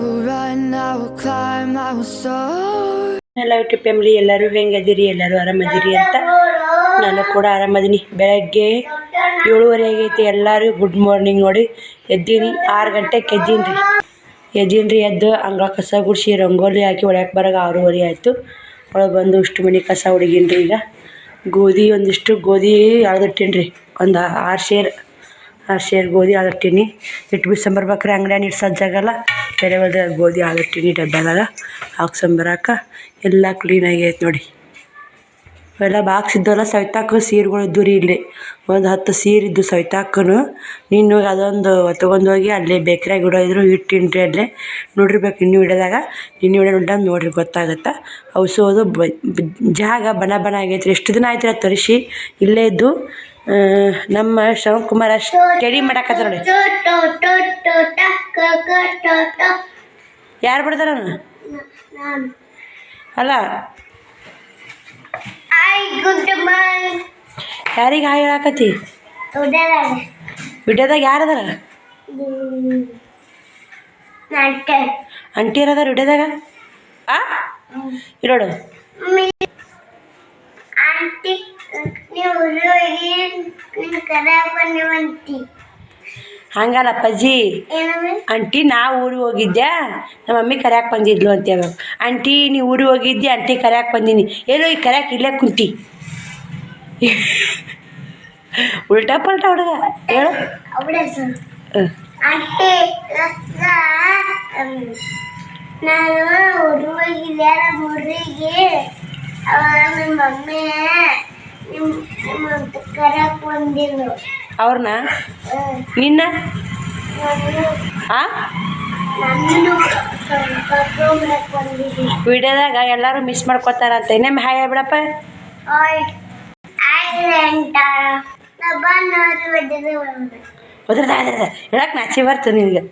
will run, I will climb, I will soar. ಎಲ್ಲ YouTube family ಎಲ್ಲರೂ ಹೆಂಗದಿರಿ, ಎಲ್ಲರೂ ಆರಾಮದಿರಿ ಅಂತ ನಾನು ಕೂಡ ಆರಾಮದೀನಿ. ಬೆಳಗ್ಗೆ 7:30 ಆಗೈತಿ. ಎಲ್ಲರೂ ಗುಡ್ ಮಾರ್ನಿಂಗ್. ನೋಡಿ ಎದ್ದೀನಿ, 6 ಗಂಟೆಗೆ ಎದ್ದೀನ್ರಿ. ಎದ್ದು ಅಂಗಳ ಕಸ ಗುಡಿಸಿ ರಂಗೋಲಿ ಹಾಕಿ ಒಳಕ್ಕೆ ಬರೋಕೆ 6:30 ಆಯಿತು. ಒಳಗೆ ಬಂದು ಇಷ್ಟು ಮನೆ ಕಸ ಹುಡುಗಿನ್ರಿ. ಈಗ ಒಂದಿಷ್ಟು ಗೋಧಿ ಅಳ್ದಿಟ್ಟೀನಿ. ಒಂದು 6 ಸೇರು ಗೋಧಿ ಆಳಿಟ್ಟಿನಿ. ಇಟ್ಟು ಬಿಸಂಬರ್ಬೇಕ್ರೆ ಅಂಗಡಿಯಾಗ ಇಟ್ಟು ಸಜ್ಜಾಗಲ್ಲ. ಬೇರೆ ಹೋದ್ರೆ ಗೋಧಿ ಆಳಿಟ್ಟಿನಿ ಡಬ್ಬದಾಗ ಹಾಕ್ಸಂಬರಾಕ. ಎಲ್ಲ ಕ್ಲೀನಾಗಿ ಐತೆ ನೋಡಿ. ಅವೆಲ್ಲ ಬಾಕ್ಸ್ ಇದ್ದವಲ್ಲ ಸವಿತಾಕ ಸೀರೆಗಳು ಇದ್ದು ರೀ. ಇಲ್ಲಿ ಒಂದು 10 ಸೀರೆ ಇದ್ದು ಸವಿತಾಕನು. ನೀನು ಅದೊಂದು ತೊಗೊಂಡೋಗಿ ಅಲ್ಲೇ ಬೇಕ್ರಿಯಾಗ ಇಡೋದ್ರು ಇಟ್ಟಿನ್ರಿ. ಅಲ್ಲೇ ನೋಡಿರ್ಬೇಕು ಇನ್ನೂ ಇಡೋದಾಗ. ನಿನ್ನೆ ವಿಡಿಯೋ ನೋಡ್ರಿ ಗೊತ್ತಾಗತ್ತೆ. ಔಸೋದು ಜಾಗ ಬಣ ಆಗೈತ್ರಿ. ಎಷ್ಟು ದಿನ ಆಯ್ತು ತರಿಸಿ ಇಲ್ಲೇ ಇದ್ದು. ನಮ್ಮ ಶ್ರವಣ್ ಕುಮಾರ್ ಸ್ಟಡಿ ಮಾಡಾಕತ್ತ ನೋಡಿ. ಯಾರು ಬಿಡ್ತಾರ ಅಲ್ಲ, ಯಾರಿಗೆ ಹಾಯ್ ಹೇಳಾಕತಿ? ವಿಡಿಯೋದಾಗ ಯಾರದಾರ? ಅಂಟಿ ಇರೋದಾರ ವಿಡಿಯೋದಾಗ. ಇರೋಡು ಹಂಗಲ್ಲ ಅಪ್ಪಾಜಿ. ಆಂಟಿ ನಾ ಊರಿಗೆ ಹೋಗಿದ್ದೆ, ನಮ್ಮ ಮಮ್ಮಿ ಕರ್ಯಾಕೆ ಬಂದಿದ್ಲು ಅಂತ ಹೇಳ್ಬೇಕು. ಆಂಟಿ ನೀ ಊರಿಗೆ ಹೋಗಿದ್ದೆ, ಆಂಟಿ ಕರ್ಯಾಕೆ ಬಂದೀನಿ. ಏನೋ ಈ ಕರ್ಯಾಕೆ ಇಲ್ಲೇ ಕುಂತಿ. ಉಲ್ಟಾ ಪಲ್ಟಾ ಹುಡುಗ ಹೇಳು. ಅವ್ರನ್ನ ನಿನ್ನ ವಿಡಿಯೋದಾಗ ಎಲ್ಲರೂ ಮಿಸ್ ಮಾಡ್ಕೋತಾರ ಅಂತ. ಇನ್ನೊಮ್ಮೆ ಹಾಯ್ ಬಿಡಪ್ಪ. ಹೇಳಕ್ ನಾಚಿ ಬರ್ತದೆ ನಿನಗೆ.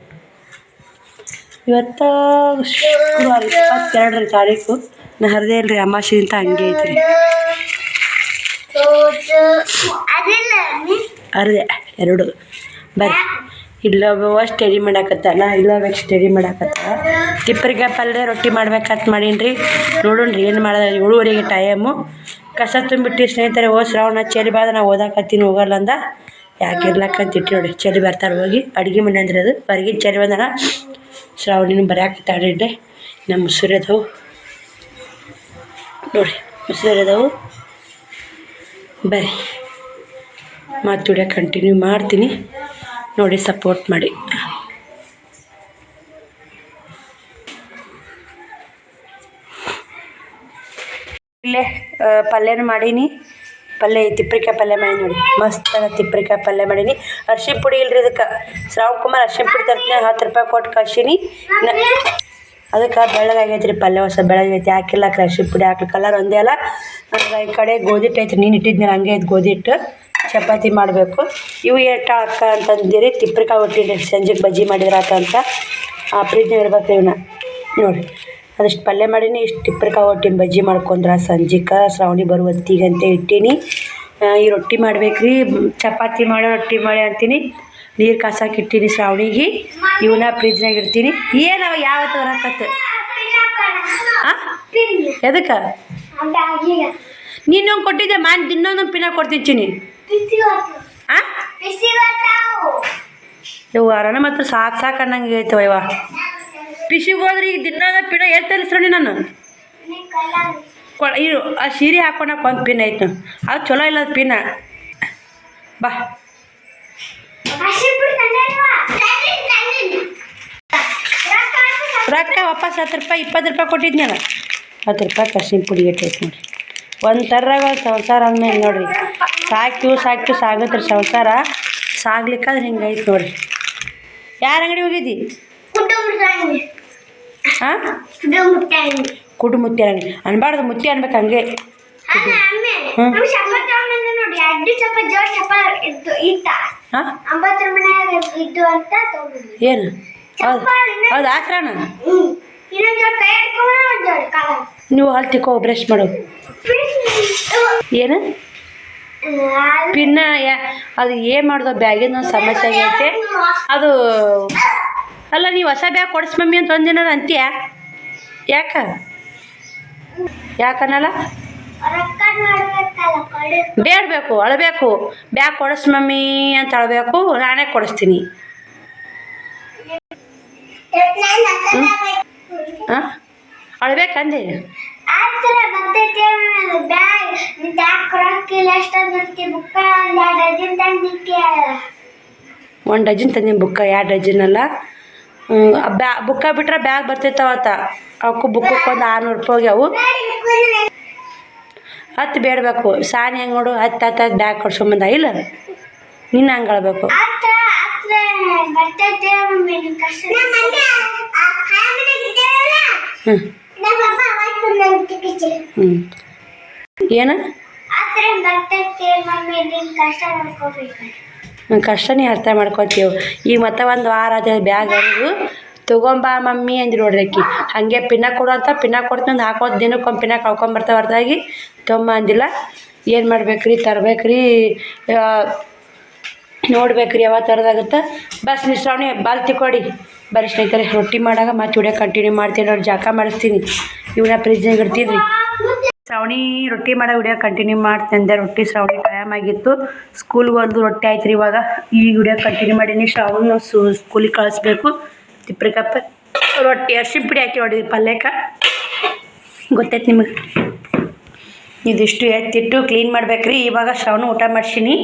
ಇವತ್ತು ಶುಕ್ರವಾರ 22ನೇ ತಾರೀಕು. ನಾ ಹರಿದೇ ಇಲ್ರಿ, ಅಮಾವಾಸ್ಯೆ ಅಂತ ಹಂಗೆ ಐತ್ರಿ. ಹರಿದೆ 2 ಬರ್ರಿ. ಇಲ್ಲೊಬ್ಬ ಸ್ಟಡಿ ಮಾಡಾಕತ್ತಾನ, ಇಲ್ಲೊಬ್ಬ ಸ್ಟಡಿ ಮಾಡಾಕತ್ತ. ತಿಪ್ಪರಿಕಾಯಿ ಪಲ್ಯ ರೊಟ್ಟಿ ಮಾಡ್ಬೇಕಂತ ಮಾಡೀನಿ. ನೋಡೋಣ್ರಿ ಏನು ಮಾಡೋದು. 7:30 ಟೈಮು. ಕಸ ತುಂಬಿಟ್ಟು ಸ್ನೇಹಿತರೆ. ಶ್ರಾವಣ ಚಳಿ ಬಾದ ನಾವು ಓದಾಕತ್ತೀನಿ ಹೋಗಲ್ಲ ಅಂದ. ಯಾಕೆ ಇರ್ಲಕ್ಕಂತ ಇಟ್ಟು ನೋಡಿ. ಚಳಿ ಬರ್ತಾರೆ ಹೋಗಿ ಅಡುಗೆ ಮನೆ ಅಂದ್ರೆ ಅದು ಹೊರಗಿನ ಚಳಿ ಬಂದಾನ. ಶ್ರಾವಣಿನ ಬರೆಯಾಕತ್ತಾಡ್ರಿ. ನಮ್ಮ ಮುಸುರದವು ನೋಡಿ, ಮುಸುರದವು ಬರ್ರಿ. ಮಾತು ವಿಡಿಯೋ ಕಂಟಿನ್ಯೂ ಮಾಡ್ತೀನಿ ನೋಡಿ, ಸಪೋರ್ಟ್ ಮಾಡಿ. ಇಲ್ಲೇ ಪಲ್ಯನೂ ಮಾಡೀನಿ. ತಿಪ್ಪರಿಕಾಯಿ ಪಲ್ಯ ಮಾಡೀನಿ ನೋಡಿ. ಮಸ್ತ್ ತಿಪ್ಪರಿಕಾಯಿ ಪಲ್ಯ ಮಾಡೀನಿ. ಅರ್ಶಿನ ಪುಡಿ ಇಲ್ರಿ ಇದಕ್ಕೆ. ಶ್ರಾವಣ್ ಕುಮಾರ್ ಅರ್ಶಿನ ಪುಡಿ ತರ್ತೀನಿ, 10 ರೂಪಾಯಿ ಕೊಟ್ಟು ಕಳ್ಸೀನಿ. ಅದಕ್ಕೆ ಬೆಳ್ಳಗಾಗೈತ್ರಿ ಪಲ್ಯ. ಹೊಸ ಬೆಳಗೈತಿ. ಹಾಕಿಲ್ಲ ಅರ್ಶಿನ ಪುಡಿ ಹಾಕಿ ಕಲರ್ ಒಂದೇ ಅಲ್ಲ. ಈ ಕಡೆ ಗೋಧಿ ಹಿಟ್ಟು ಐತ್ರಿ. ನೀನು ಇಟ್ಟಿದ್ನಿ ಹಂಗೆ ಐತೆ ಗೋಧಿ ಹಿಟ್ಟು. ಚಪಾತಿ ಮಾಡಬೇಕು. ಇವು ಏಟ ಅಕ್ಕ ಅಂತಂದಿರಿ. ತಿಪ್ಪರಿಕಾಯಿ ಒಟ್ಟಿನಿ ಸಂಜೆಗೆ ಬಜ್ಜಿ ಮಾಡಿದ್ರಾತ ಅಂತ. ಫ್ರಿಜ್ನಾಗ ಇರ್ಬೇಕು ಇವನ್ನ ನೋಡಿ. ಅದಿಷ್ಟು ಪಲ್ಯ ಮಾಡೀನಿ. ಇಷ್ಟು ತಿಪ್ಪರಿಕಾಯಿ ಒಟ್ಟಿನ ಬಜ್ಜಿ ಮಾಡ್ಕೊಂಡ್ರೆ ಸಂಜೆಗೆ ಶ್ರಾವಣಿ ಬರುವ ಹೊತ್ತಿಗಂತೆ ಇಟ್ಟೀನಿ. ಈ ರೊಟ್ಟಿ ಮಾಡ್ಬೇಕ್ರಿ. ಚಪಾತಿ ಮಾಡೋ ರೊಟ್ಟಿ ಮಾಡಿ ಅಂತೀನಿ. ನೀರು ಕಾಸಕ್ಕೆ ಇಟ್ಟೀನಿ ಶ್ರಾವಣಿಗೆ. ಇವನ್ನ ಫ್ರಿಜ್ನಾಗ ಇಡ್ತೀನಿ. ಏನವ ಯಾವತ್ತು ಹೊರಕತ್ತೆ ಎದಕ್ಕೆ ನೀನು ಕೊಟ್ಟಿದ್ದೆ ಇನ್ನೊಂದು ಪಿನ ಕೊಡ್ತಿದ್ದೀನಿ. ಇವು ಅರಣ ಮಾತ್ರ ಸಾಕು ಅನ್ನಂಗೆ ಐತವ. ಇವ ಪಿಸಿಗೆ ಹೋದ್ರೆ ಈಗ ದಿನ ಪಿನ ತರಿಸ್ರಿ. ನಾನು ಇದು ಆ ಸೀರೆ ಹಾಕೊಂಡಾಕ ಒಂದು ಪಿನ್ ಐತೆ. ಅದು ಚಲೋ ಇಲ್ಲ ಅದು ಪಿನ. ಬಾ ರೊಕ್ಕ ವಾಪಸ್ 10 ರೂಪಾಯಿ 20 ರೂಪಾಯಿ ಕೊಟ್ಟಿದ್ನಿ. ನಾನು 10 ರೂಪಾಯಿ ಅರ್ಶಿನ ಪುಡಿ ಇಟ್ಟೈತೆ ನೋಡಿ. ಒಂದು ಥರ್ರಾಗ ಸಂಸಾರ ಅಂದಮೇಲೆ ನೋಡಿರಿ. ಸಾಕು ಸಾಗತ್ರಿ ಸಂಸಾರ. ಸಾಗ್ಲಿಕ್ಕಾದ್ರೆ ಹಿಂಗೈತೆ ನೋಡಿರಿ. ಯಾರ ಅಂಗಡಿ ಹೋಗಿದ್ದಿ? ಕುಡು ಮುತ್ತಿ ಅಂಗಡಿ ಅನ್ಬಾರ್ದು. ಮುತ್ತಿ ಅನ್ಬೇಕು ಹಂಗೆ. ಏನು ಹೌದು ಹಾಕ್ರಣ. ನೀವು ಹಲ್ ತಿಕ್ಕೋ ಬ್ರಷ್ ಮಾಡು. ಏನು ಪಿನ್ನ ಅದು ಏನು ಮಾಡ್ದೋ ಬ್ಯಾಗಿನ ಸಮಸ್ಯೆ ಆಗೈತೆ. ಅದು ಅಲ್ಲ ನೀವು ಹೊಸ ಬ್ಯಾಗ್ ಕೊಡಿಸ್ ಮಮ್ಮಿ ಅಂತ ಒಂದಿನ ಅಂತೀಯ ಯಾಕನ್ನಲ್ಲ ಬೇಡಬೇಕು ಅಳಬೇಕು ಬ್ಯಾಗ್ ಕೊಡಿಸ್ ಮಮ್ಮಿ ಅಂತ ಅಳಬೇಕು ನಾನೇ ಕೊಡಿಸ್ತೀನಿ ಹಾಂ ಅಳಬೇಕಂದೆ ಒಂದು ಡಜನ್ ತಂದೀನಿ ಬುಕ್ಕ 2 ಡಜನ್ ಅಲ್ಲ ಬುಕ್ಕ ಬಿಟ್ರೆ ಬ್ಯಾಗ್ ಬರ್ತಿರ್ತಾವತ್ತ ಅವಕ್ಕೂ ಬುಕ್ಕಕ್ಕೆ ಒಂದು 600 ರೂಪಾಯಿ ಹೋಗ್ಯಾವು 10 ಬೇಡಬೇಕು ಸಾನಿ ಹೆಂಗೆ ನೋಡು 10 ಬ್ಯಾಗ್ ಕೊಡ್ಸ್ಕೊಂಬಂದ ಇಲ್ಲ ನಿನ್ನ ಹಂಗೆ ಅಳಬೇಕು ಏನು ಕಷ್ಟ ನೀ ಅರ್ಥ ಮಾಡ್ಕೋತೀವಿ ಈಗ ಮತ್ತೆ ಒಂದು ವಾರ ಆದ ಬ್ಯಾಗ್ ಹರಿದು ತೊಗೊಂಬಾ ಮಮ್ಮಿ ಅಂದ್ರಿ ನೋಡ್ರಿ ಅಕ್ಕಿ ಹಾಗೆ ಪಿನ್ನ ಕೊಡು ಅಂತ ಪಿನ್ನ ಕೊಡ್ತೀನಿ ಹಾಕೋದು ದಿನಕ್ಕೊಂದು ಪಿನ್ನ ಕಳ್ಕೊಂಬರ್ತಾವೆ ಹೊರತಾಗಿ ತೊಂಬ ಅಂದಿಲ್ಲ ಏನು ಮಾಡ್ಬೇಕ್ರಿ ತರ್ಬೇಕ್ರಿ ನೋಡ್ಬೇಕ್ರಿ ಯಾವಾಗ ತರೋದಾಗುತ್ತೆ ಬಸ್ ಶ್ರಾವಣಿ ಬಾಲ್ತಿ ಕೊಡಿ ಬರೀ ಸ್ನೇಹಿತರೆ ರೊಟ್ಟಿ ಮಾಡಾಗ ಮತ್ತೆ ವಿಡಿಯೋ ಕಂಟಿನ್ಯೂ ಮಾಡ್ತೀನಿ ನೋಡಿ ಜಾಕ ಮಾಡಿಸ್ತೀನಿ ಇವನ್ನ ಫ್ರಿಜ್ನಾಗ ಇಡ್ತೀನಿ ರೀ ಶ್ರಾವಣಿ ರೊಟ್ಟಿ ಮಾಡೋ ವಿಡಿಯೋ ಕಂಟಿನ್ಯೂ ಮಾಡ್ತೀನಿ ಅಂದೆ ರೊಟ್ಟಿ ಶ್ರಾವಣಿ ಟೈಮ್ ಆಗಿತ್ತು ಸ್ಕೂಲ್ಗೆ ಒಂದು ರೊಟ್ಟಿ ಆಯ್ತು ರೀ ಇವಾಗ ಈ ವಿಡಿಯೋ ಕಂಟಿನ್ಯೂ ಮಾಡೀನಿ ಶ್ರಾವಣ ಸ್ಕೂಲಿಗೆ ಕಳಿಸ್ಬೇಕು ತಿಪ್ರಿ ಕಪ್ಪ ರೊಟ್ಟಿ ಅರ್ಶಿನ ಪುಡಿ ಹಾಕಿ ಹೊಡಿದ್ರಿ ಪಲ್ಯಕ್ಕೆ ಗೊತ್ತೈತೆ ನಿಮಗೆ ಇದಿಷ್ಟು ಎತ್ತಿಟ್ಟು ಕ್ಲೀನ್ ಮಾಡ್ಬೇಕ್ರಿ ಇವಾಗ ಶ್ರಾವಣ ಊಟ ಮಾಡ್ಸೀನಿ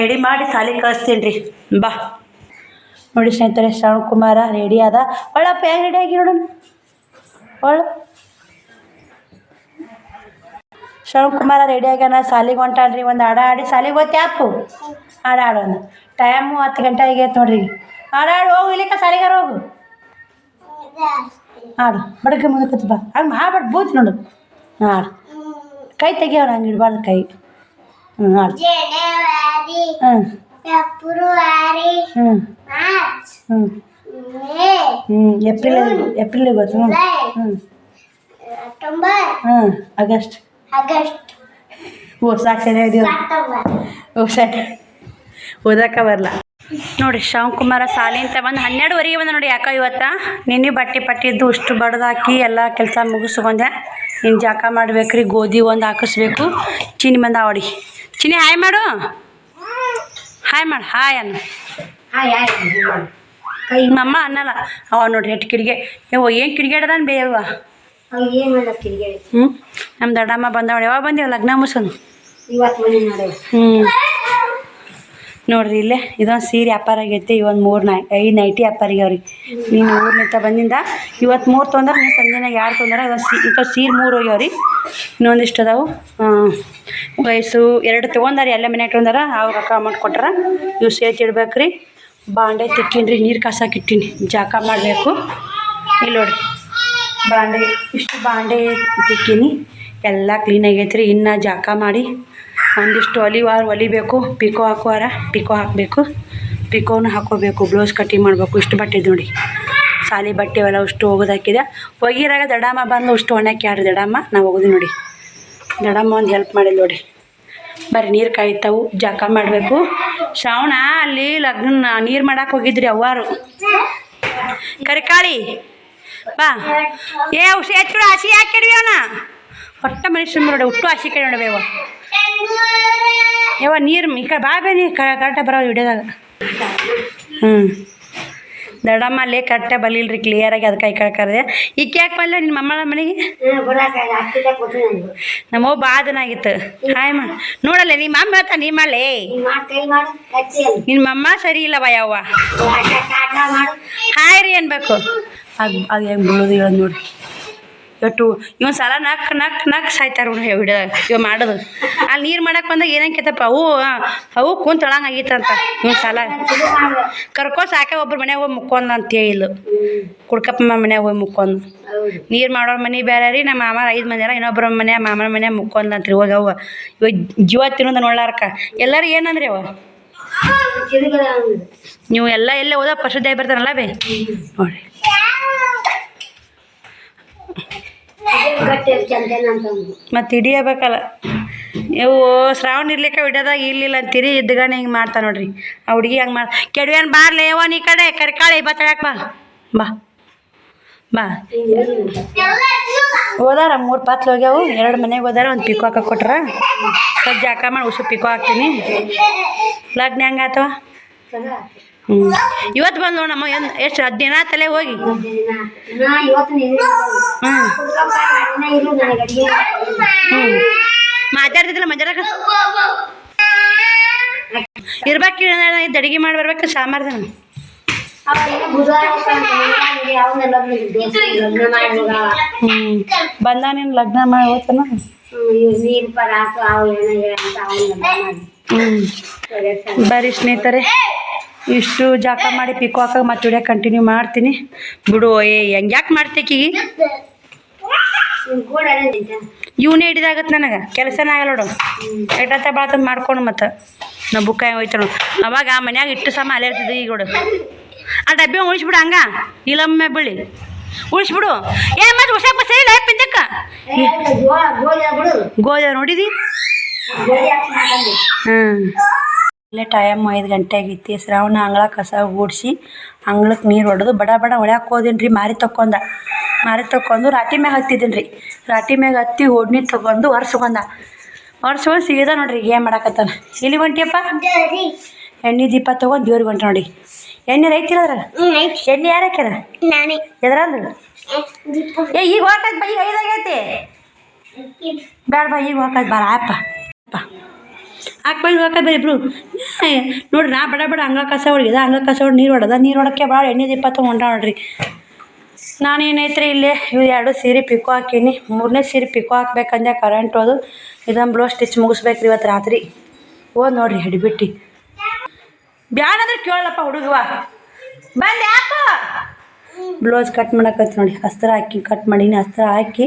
ರೆಡಿ ಮಾಡಿ ಸಾಲಿಗೆ ಕಳಿಸ್ತೀನಿ ರೀ ಬಾ ನೋಡಿ ಸ್ನೇಹಿತರೆ ಶ್ರವಣ್ ಕುಮಾರ ರೆಡಿ ಆದ ಒಳ್ಳಪ್ಪ ಹೆಂಗೆ ರೆಡಿ ಆಗಿ ನೋಡೋಣ ಒಳ್ಳೆ ಶ್ರವಣ್ ಕುಮಾರ ರೆಡಿ ಆಗ್ಯಾನ ಸಾಲಿಗೆ ಹೊಂಟಾಡ್ರಿ ಒಂದು ಹಾಡ ಆಡಿ ಸಾಲಿಗೆ ಹೋಗ್ತಿ ಅಪ್ಪು ಹಾಡು ಆಡೋಣ ಟೈಮು 10 ಗಂಟೆ ಆಗೈತೆ ನೋಡ್ರಿ ಹಾಡು ಹೋಗು ಇಲ್ಲಿಕ ಸಾಲಿಗಾರ ಹೋಗು ಹಾಡು ಬಡಕೆ ಮುಂದಕ್ಕೆ ಬಾ ಹಂಗೆ ಮಾಡ್ಬೇಡ ಬೂತ್ ನೋಡು ಹಾಡು ಕೈ ತೆಗಿಯೋಣ ಹಂಗೆ ಇಡಬಾರ್ದು ಕೈ ಹಾಡು ಏಪ್ರಿಲ್ ಗೊತ್ತು ಆಗಸ್ಟ್ ಸಾಕು ಓದಕ್ಕೆ ಬರಲ್ಲ ನೋಡಿ ಶ್ರವಣ್ ಕುಮಾರ ಸಾಲಿ ಅಂತ ಬಂದು 12:30 ಬಂದ ನೋಡಿ ಯಾಕೆ ಇವತ್ತು ನಿನ್ನೆ ಬಟ್ಟೆ ಇದ್ದು ಅಷ್ಟು ಬಡ್ದಾಕಿ ಎಲ್ಲ ಕೆಲಸ ಮುಗಿಸ್ಕೊಂಡೆ ನೀನು ಜಾಕ ಮಾಡ್ಬೇಕ್ರಿ ಗೋಧಿ ಒಂದು ಹಾಕಿಸ್ಬೇಕು ಚಿನ್ನಿ ಬಂದ ಅವಡಿ ಚಿನ್ನಿ ಹಾಯ್ ಮಾಡು ಹಾಯ್ ಅನ್ನ ನಮ್ಮಮ್ಮ ಅನ್ನಲ್ಲ ಅವ ನೋಡಿ ಎಷ್ಟು ಕಿಡಿಗೆ ಏನು ಕಿಡಿಗೇಡದಾನ ಬೇವ ನಮ್ಮ ದೊಡ್ಡಮ್ಮ ಬಂದವಳು ಯಾವಾಗ ಬಂದೀವಿ ಲಗ್ನ ಮುಸನು ನೋಡ್ರಿ ಇಲ್ಲೇ ಇದೊಂದು ಸೀರೆ ವ್ಯಾಪಾರ ಆಗೈತಿ ಇವೊಂದು 5 ನೈಟಿ ವ್ಯಾಪಾರ ಆಗ್ಯಾವ್ರಿ ನೀನು ಊರ್ನಿಂದ ಬಂದಿಂದ ಇವತ್ತು 3 ತೊಂದ್ರೆ ನೀನು ಸಂಜೆನಾಗ 2 ತೊಂದ್ರೆ ಇಂಥ ಸೀರೆ 3 ಹೋಗ್ಯಾವ್ರಿ ಇನ್ನೊಂದಿಷ್ಟು ಅದಾವು ವಯಸ್ಸು 2 ತೊಗೊಂಡಾರ ಎಲ್ಲ ಮನೆ ತೊಗೊಂಡಾರ ಅವ್ರು ರೊಕ್ಕ ಅಮೌಂಟ್ ಕೊಟ್ಟಾರ ಇವು ಸೇತಿ ಇಡ್ಬೇಕ್ರಿ ಬಾಂಡೆ ತಿಕ್ಕೀನಿ ರೀ ನೀರು ಕಾಸಕ್ಕೆ ಇಟ್ಟೀನಿ ಜಾಕ ಮಾಡಬೇಕು ಇಲ್ಲಿ ನೋಡಿ ಬಾಂಡೆ ಇಷ್ಟು ಬಾಂಡೆ ತಿಕ್ಕೀನಿ ಎಲ್ಲ ಕ್ಲೀನ್ ಆಗೈತೆ ರೀ ಇನ್ನು ಜಾಕ ಮಾಡಿ ಒಂದಿಷ್ಟು ಹೊಲಿಬೇಕು ಪಿಕೋ ಹಾಕಬೇಕು ಪಿಕೋನ ಹಾಕೋಬೇಕು ಬ್ಲೌಸ್ ಕಟ್ಟಿಂಗ್ ಮಾಡಬೇಕು ಇಷ್ಟು ಬಟ್ಟೆ ನೋಡಿ ಸಾಲಿ ಬಟ್ಟೆ ಅವೆಲ್ಲ ಅಷ್ಟು ಹೋಗೋದಾಕಿದೆ ಒಗಿರಾಗ ದಡಮ್ಮ ಬಂದು ಅಷ್ಟು ಒಣಕ್ಯಾಡ್ರಿ ದಡಮ್ಮ ನಾವು ಹೋಗೋದು ನೋಡಿ ದಡಮ್ಮ ಒಂದು ಹೆಲ್ಪ್ ಮಾಡಿಲ್ಲ ನೋಡಿ ಬರ್ರಿ ನೀರು ಕಾಯ್ತಾವು ಜಾಕ ಮಾಡಬೇಕು ಶ್ರಾವಣ ಅಲ್ಲಿ ಲಗ್ನ ನೀರು ಮಾಡಕ್ಕೆ ಹೋಗಿದ್ರಿ ಅವ್ವಾರು ಕರಿಕಾಳಿ ಬಾ ಹೆಚ್ಚು ಹಸಿ ಹಾಕಿಡ್ವಿ ಅವನ ಹೊಟ್ಟ ಮನುಷ್ಯ ನೋಡಿ ಹುಟ್ಟು ಹಸಿ ಕಡೆ ನೋಡಬೇವ ನೀರು ಈ ಕಡೆ ಬಾ ನೀ ಕರೆಕ್ಟಾಗಿ ಬರೋ ಹಿಡಿಯೋದಾಗ ದಡಮ್ಮ ಅಲ್ಲೇ ಕರೆಕ್ಟಾಗಿ ಬರಲಿಲ್ಲ ಕ್ಲಿಯರಾಗಿ ಅದಕ್ಕೆ ಕೈ ಕಳ್ಕರ್ದೆ ಈಗ ಯಾಕೆ ಬರಲ್ಲ ನಿಮ್ಮ ಮಮ್ಮಳ ಮನೆಗೆ ನಮ್ಮವ್ವ ಭಾಳ ದಿನ ಆಗಿತ್ತು ಹಾಯ್ ಮಾಡಿ ನೋಡಲ್ಲ ನಿಮ್ಮ ಅಮ್ಮ ಹೇಳ್ತಾ ನೀ ಮಾಡಲೇ ನಿನ್ನ ಮಮ್ಮ ಸರಿ ಇಲ್ಲವ ಯಾವ ಹಾಯ್ ರೀ ಅನ್ಬೇಕು ಅದು ಹೆಂಗೆ ಬೀಳೋದು ಹೇಳೋದು ನೋಡಿ ಎಷ್ಟು ಇವನು ಸಲ ನಕ್ ಸಾಯ್ತಾರೆ ಹಿಡಿದಾಗ ಇವ ಮಾಡೋದು ಅಲ್ಲಿ ನೀರು ಮಾಡಕ್ಕೆ ಬಂದಾಗ ಏನಂಕೈತಪ್ಪ ಅವು ಕುಂತೊಳಂಗೆ ಆಗೈತಂತ ಇವನು ಸಲ ಕರ್ಕೊ ಸಾಕೆ ಒಬ್ರು ಮನ್ಯಾಗ ಹೋಗಿ ಮುಕ್ಕೊಂದ ಅಂತ ಹೇಳಿಲ್ಲ ಕುಡ್ಕಪ್ಪ ಮನ್ಯಾಗ ಹೋಗಿ ಮುಕ್ಕೊಂದು ನೀರು ಮಾಡೋರು ಮನೆ ಬೇರೆ ರೀ ನಮ್ಮ ಮಾಮಾರ 5 ಮಂದಿ ಇನ್ನೊಬ್ಬರ ಮನೆ ಮಾಮನ ಮನೆ ಮುಕ್ಕೊಂದ ಅಂತ್ರಿ ಹೋಗಿ ಅವ ಇವಾಗ ಜೀವ ತಿನ್ನೋದು ನೋಡ್ಲಾರ್ಕ ಎಲ್ಲರೂ ಏನಂದ್ರಿ ಅವ ನೀವು ಎಲ್ಲ ಎಲ್ಲೇ ಹೋದ ಪಶುದಾಯಿ ಬರ್ತಾರಲ್ಲ ಬೇ ನೋಡ್ರಿ ಮತ್ತೆ ಹಿಡಿಯಬೇಕಲ್ಲ ಇವು ಶ್ರಾವಣ ಇರ್ಲಿಕ್ಕೆ ವಿಡಿಯೋದಾಗ ಇರ್ಲಿಲ್ಲ ಅಂತೀರಿ ಇದ್ದಗಾನೆ ಹಿಂಗೆ ಮಾಡ್ತಾ ನೋಡ್ರಿ ಆ ಹುಡುಗಿ ಹಂಗೆ ಮಾಡಿ ಕೆಡವೇನು ಬಾರ್ಲೆ ಯವ್ವ ನೀ ಕಡೆ ಕರಿಕಾಳಿ ಬತ್ತಳಾಕ ಬಾ ಬಾ ಹೋದಾರ 3 ಪಾತ್ಲು ಹೋಗ್ಯಾವು 2 ಮನೆಗೆ ಹೋದಾರ ಒಂದು ಪಿಕೋ ಹಾಕಕ್ಕೆ ಕೊಟ್ರ ಸಜ್ಜೆ ಹಾಕ ಮಾಡಿ ಉಸು ಪಿಕೋ ಹಾಕ್ತೀನಿ ಲಗ್ನ ಹೆಂಗೆ ಆತವ ಇವತ್ತು ಬಂದು ನಮ್ಮ ಎಷ್ಟು 10 ದಿನ ಆತಲೇ ಹೋಗಿ ಮಾತಾಡ್ತಿದ್ದಿಲ್ಲ ಮಜಾರಾಗ ಇರ್ಬೇಕು ಇದು ಅಡಿಗೆ ಮಾಡಿ ಬರ್ಬೇಕು ಸಾಂಬಾರ್ದನ ಬಂದ ನೀನು ಲಗ್ನ ಮಾಡಿ ಹೋಗ್ತಾನ ಬರೀ ಸ್ನೇಹಿತರೆ ಇಷ್ಟು ಜಾಕ ಮಾಡಿ ಪಿಕೋ ಹಾಕ ಮತ್ತೆ ವಿಡಿಯೋ ಕಂಟಿನ್ಯೂ ಮಾಡ್ತೀನಿ ಬಿಡು ಹೆಂಗೆ ಯಾಕೆ ಮಾಡ್ತೇಕಿ ಇವನೇ ಹಿಡಿದಾಗತ್ತೆ ನನಗೆ ಕೆಲಸನೇ ಆಗಲ್ಲ ನೋಡು ಎಟ್ಟತ್ತ ಬಾಳ್ತಂದು ಮಾಡ್ಕೊಂಡು ಮತ್ತೆ ನಾ ಬುಕ್ಕಾಯಿ ಹೋಯ್ತಾನು ಅವಾಗ ಆ ಮನ್ಯಾಗ ಇಟ್ಟು ಸಮ ಅಲ್ಲೇ ಇರ್ತಿದ್ದೆ ಈಗ ನೋಡು ಆ ಡಬ್ಬಿ ಉಳಿಸ್ಬಿಡು ಹಂಗ ಇಲ್ಲೊಮ್ಮೆ ಬೀಳಿ ಉಳಿಸ್ಬಿಡು ಮತ್ತೆ ಹೊಸ ಬಸ್ ಇಲ್ಲ ಪಿಂದಕ್ಕ ಗೋಧಿ ನೋಡಿದಿ ಇಲ್ಲೇ ಟೈಮ್ 5 ಗಂಟೆ ಆಗೈತಿ ಶ್ರಾವಣ ಅಂಗಳ ಕಸ ಓಡಿಸಿ ಅಂಗ್ಳಕ್ಕೆ ನೀರು ಹೊಡೆದು ಬಡ ಬಡ ಹೊಳ್ಯಾಕೆ ಹೋದೀನಿ ರೀ ಮಾರಿ ತಕ್ಕೊಂಡು ರಾಟಿ ಮ್ಯಾಗ ಹತ್ತಿದ್ದೀನಿ ರೀ ರಾಟಿ ಮ್ಯಾಗ ಹತ್ತಿ ಓಡ್ನಿ ತೊಗೊಂಡು ಒರೆಸ್ಕೊಂಡ ಸಿಗದ ನೋಡ್ರಿ ಏನು ಮಾಡಾಕತ್ತಾನ ಇಲ್ಲಿ ಹೊಂಟಿಯಪ್ಪ ಎಣ್ಣೆ ದೀಪ ತೊಗೊಂಡು ದೇವ್ರಿಗೆ ಹೊಂಟ ನೋಡಿ ಎಣ್ಣೆ ರೈತಿರದ್ರ ಎಣ್ಣೆ ಯಾರು ಹಾಕ್ಯಾರ ಎದ್ರಂದ್ರು ಈಗ ಹೋಗದ್ ಬಾ ಈಗ 5 ಆಗೈತಿ ಬೇಡ ಬಾ ಈಗ ಹೋಗದ್ ಬಾರ ಅಪ್ಪ ಹಾಕ್ಬಂದು ಹೋಗದ್ ಬರೀ ಇಬ್ರು ನೋಡ್ರಿ ನಾ ಬಡ ಬಡ ಅಂಗಳ ಕಸ ಹೊಡಿದ ಅಂಗಳ ಕಸ ಹೊಡಿ ನೀರು ಹೊಡಕ್ಕೆ ಭಾಳ ಎಣ್ಣೆ ದೀಪ ತೊಗೊಂಡ ನೋಡ್ರಿ ನಾನೇನೈತ್ರಿ ಇಲ್ಲೇ ಇವು 2 ಸೀರೆ ಪಿಕೋ ಹಾಕೀನಿ 3ನೇ ಸೀರೆ ಪಿಕೋ ಹಾಕ್ಬೇಕಂದೆ ಕರೆಂಟ್ ಹೋದು ಇದನ್ನು ಬ್ಲೌಸ್ ಸ್ಟಿಚ್ ಮುಗಿಸ್ಬೇಕ್ರಿ ಇವತ್ತು ರಾತ್ರಿ ನೋಡ್ರಿ ಹಿಡಿಬಿಟ್ಟು ಬ್ಯಾಡಂದ್ರೆ ಕೇಳಪ್ಪ ಹುಡುಗವ ಬಂದು ಯಾಕೋ ಬ್ಲೌಸ್ ಕಟ್ ಮಾಡಕತ್ತಿ ನೋಡಿ ಅಸ್ತ್ರ ಹಾಕಿ ಕಟ್ ಮಾಡೀನಿ ಅಸ್ತ್ರ ಹಾಕಿ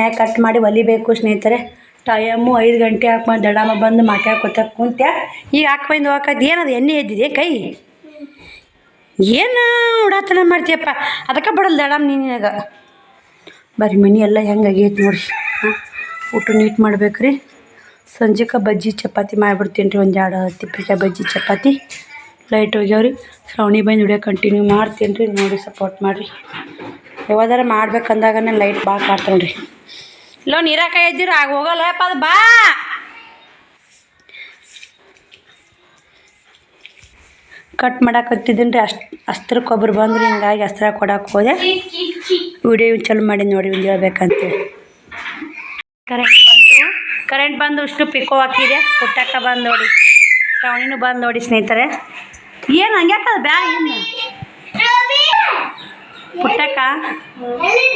ಯಾಕೆ ಕಟ್ ಮಾಡಿ ಹೊಲಿಬೇಕು ಸ್ನೇಹಿತರೆ ಟೈಮು 5 ಗಂಟೆ ಹಾಕಿ ದಡಾಮ ಬಂದು ಮಾತಾಡ್ಕೊತ ಕುಂತ್ಯ ಈಗ ಹಾಕ್ಬಂದು ಹೋಗಕ್ಕೆ ಏನದು ಎಣ್ಣೆ ಎದ್ದಿದೆ ಕೈ ಏನು ಉಡಾತನ ಮಾಡ್ತೀಯಪ್ಪ ಅದಕ್ಕೆ ಬಿಡಲ್ಲ ದಡಾಮ್ ನೀನಾಗ ಬರೀ ಮನೆ ಎಲ್ಲ ಹೆಂಗಾಗೈತೆ ನೋಡ್ರಿ ಊಟ ನೀಟ್ ಮಾಡ್ಬೇಕ್ರಿ ಸಂಜೆಗೆ ಬಜ್ಜಿ ಚಪಾತಿ ಮಾಡಿಬಿಡ್ತೀನಿ ರೀ 1-2 ತಿಪ್ಪಿಕಾಯಿ ಬಜ್ಜಿ ಚಪಾತಿ ಲೈಟ್ ಹೋಗ್ಯಾವ್ರಿ ಶ್ರಾವಣಿ ಬಂದು ವಿಡಿಯೋ ಕಂಟಿನ್ಯೂ ಮಾಡ್ತೀನಿ ರೀ ನೋಡಿ ಸಪೋರ್ಟ್ ಮಾಡಿರಿ ಯಾವ್ದಾರ ಮಾಡ್ಬೇಕಂದಾಗ ಲೈಟ್ ಭಾಳ ಕಾಡ್ತಾನೆ ರೀ ಇಲ್ಲೋ ನೀರಾಕ ಎದ್ದಿರ ಆಗ ಹೋಗಲ್ಲಪ್ಪ ಅದು ಬಾ ಕಟ್ ಮಾಡಾಕತ್ತಿದ್ದೀನಿ ರೀ ಅಸ್ತ್ರಕ್ಕೆ ಒಬ್ರು ಬಂದ್ರಿ ಹಿಂಗಾಗಿ ಅಸ್ತ್ರ ಕೊಡಕ್ಕೆ ಹೋದೆ ವಿಡಿಯೋ ಚಲೋ ಮಾಡಿ ನೋಡಿ ಒಂದು ಹೇಳ್ಬೇಕಂತೇಳಿ ಕರೆಂಟ್ ಬಂದು ಇಷ್ಟು ಪಿಕೋ ಹಾಕಿದೆ ಪುಟ್ಟಕ್ಕ ಬಂದು ನೋಡಿ ಶ್ರಾವಣಿನೂ ಬಂದು ನೋಡಿ ಸ್ನೇಹಿತರೆ ಏನು ಹಂಗ್ಯಾಕದ ಬ್ಯಾಗ್ ಏನು ಪುಟ್ಟಕ್ಕ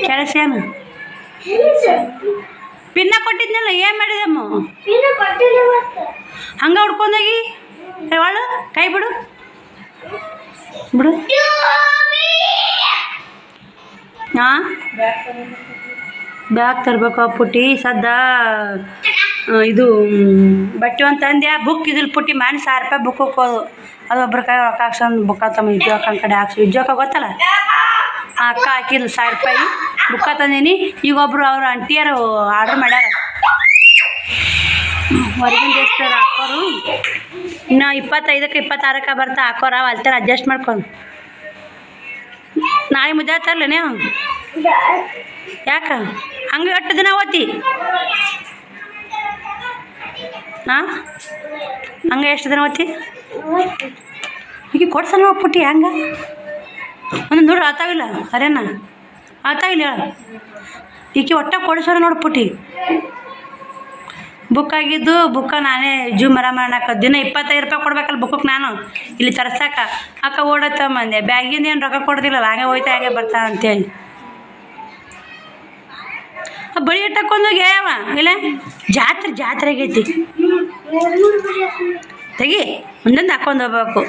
ಕೆಲಸ ಏನು ಪಿನ್ನ ಕೊಟ್ಟಿದ್ನಲ್ಲ ಏನು ಮಾಡಿದಮ್ಮ ಹಂಗೆ ಹುಡ್ಕೊಂಡೋಗಿ ಹೇಳು ಕೈ ಬಿಡು ಹಾಂ ಬ್ಯಾಗ್ ತರ್ಬೇಕು ಪುಟ್ಟಿ ಸದ್ದ ಇದು ಬಟ್ಟೆ ಒಂದು ತಂದೆ ಬುಕ್ ಇದಿಲ್ಲ ಪುಟ್ಟಿ ಮಾಡಿ 1000 ರೂಪಾಯಿ ಬುಕ್ ಹೋಗೋದು ಅದು ಒಬ್ರ ಕೈ ರೊಕ್ಕ ಹಾಕ್ಸಂದು ಬುಕ್ ತಮ್ಮ ಇಜ್ಜೋಕ ಕಡೆ ಹಾಕ್ಸಿ ಇಜ್ಜೋಕ ಗೊತ್ತಲ್ಲ ಆ ಅಕ್ಕ ಹಾಕಿದ್ಲು 1000 ರೂಪಾಯಿ ಬುಕ್ಕ ತಂದೀನಿ ಈಗ ಒಬ್ರು ಅವ್ರ ಆಂಟಿಯರು ಆರ್ಡ್ರ್ ಮಾಡ್ಯಾರ ಹೊರಗಿನ ದೇಶದವ್ರು ಹಾಕೋರು ಇನ್ನು 25ಕ್ಕೆ 26ಕ್ಕೆ ಬರ್ತಾ ಹಾಕೋರ ಅಲ್ತಾರ ಅಡ್ಜಸ್ಟ್ ಮಾಡ್ಕೊಂಡು ನಾಳೆ ಮುದ್ದೆ ತರಲೇ ನೀವು ಯಾಕೆ ಹಂಗೆ 8 ದಿನ ಓದ್ತಿ ಹಾಂ ಹಂಗೆ ಎಷ್ಟು ದಿನ ಓದ್ತಿ ಈಗ ಕೊಡ್ಸಲ್ಲ ಪುಟ್ಟಿ ಹಂಗೆ ಒಂದು ನೋಡ್ರಿ ಆತಾವಿಲ್ಲ ಅರೇನ ಆತಾವಿಲ್ಲ ಹೇಳ ಈಕೆ ಒಟ್ಟ ಕೊಡಿಸೋರು ನೋಡಿ ಪುಟ್ಟಿ ಬುಕ್ ಆಗಿದ್ದು ಬುಕ್ಕ ನಾನೇ ಮರ ದಿನ 25 ರೂಪಾಯಿ ಕೊಡ್ಬೇಕಲ್ಲ ಬುಕ್ಕಕ್ಕೆ ನಾನು ಇಲ್ಲಿ ತರ್ಸಾಕ ಅಕ್ಕ ಓಡತ್ತಂಬಂದೆ ಬ್ಯಾಗಿಂದ ಏನು ರೊಕ್ಕ ಕೊಡ್ದಿಲ್ಲಲ್ಲ ಹಂಗೆ ಹೋಯ್ತಾ ಹಂಗೆ ಬರ್ತಾ ಅಂತೇಳಿ ಬಳಿ ಇಟ್ಟಕ್ಕೊಂದೋಗಿ ಯಾವ ಇಲ್ಲ ಜಾತ್ರೆ ಆಗೈತಿ ತೆಗಿ ಒಂದೊಂದು ಹಾಕೊಂಡು ಹೋಗ್ಬೇಕು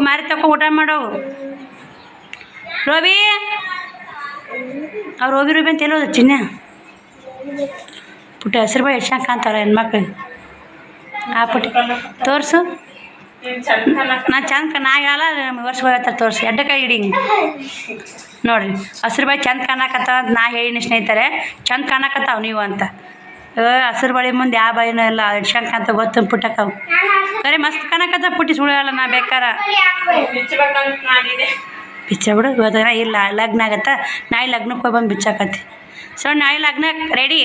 ಮಾರಿ ತಕೊ ಊಟ ಮಾಡೋ ರೋಬಿ ಅವ್ರು ರೋಬಿ ಅಂತ ಹೇಳೋದು ಚಿನ್ನ ಪುಟ್ಟ ಹೆಸ್ರು ಬಾಯಿ ಎಷ್ಟು ಕಾಣ್ತಾರ ಹೆಣ್ಮಕ್ಳು ಆ ಪುಟ್ಟಿ ತೋರಿಸು ನಾನು ಚಂದ ನಾಗಲ್ಲ ವರ್ಷ ಹೋಗ್ತಾರೆ ತೋರಿಸಿ ಕೈ ಹಿಡಿ ನೋಡಿರಿ ಹಸ್ರು ಬಾಯಿ ಚಂದ ಕಾಣಕತ್ತಾವ ಅಂತ ನಾ ಹೇಳಿನಿ ಸ್ನೇಹಿತರೆ ಚಂದ ಕಾಣಕತ್ತಾವ ನೀವು ಅಂತ ಹಸಿರು ಬಳಿ ಮುಂದೆ ಯಾವ ಬಳಿನೂ ಇಲ್ಲ ಶಂಕ ಅಂತ ಗೊತ್ತು ಪುಟ್ಟಕ್ಕ ಸರಿ ಮಸ್ತ್ ಕನಕತ್ತ ಪುಟ್ಟಿ ಸುಳ್ಳ ನಾ ಬೇಕಾರ ಬಿಚ್ಚ ಬಿಡು ಗೊತ್ತಾಗ ಇಲ್ಲ ಲಗ್ನ ಆಗತ್ತ ನಾಳೆ ಲಗ್ನಕ್ಕೆ ಹೋಗಿ ಬಂದು ಬಿಚ್ಚಾಕತ್ತಿ ಸೊ ನಾಳೆ ಲಗ್ನ ರೆಡಿ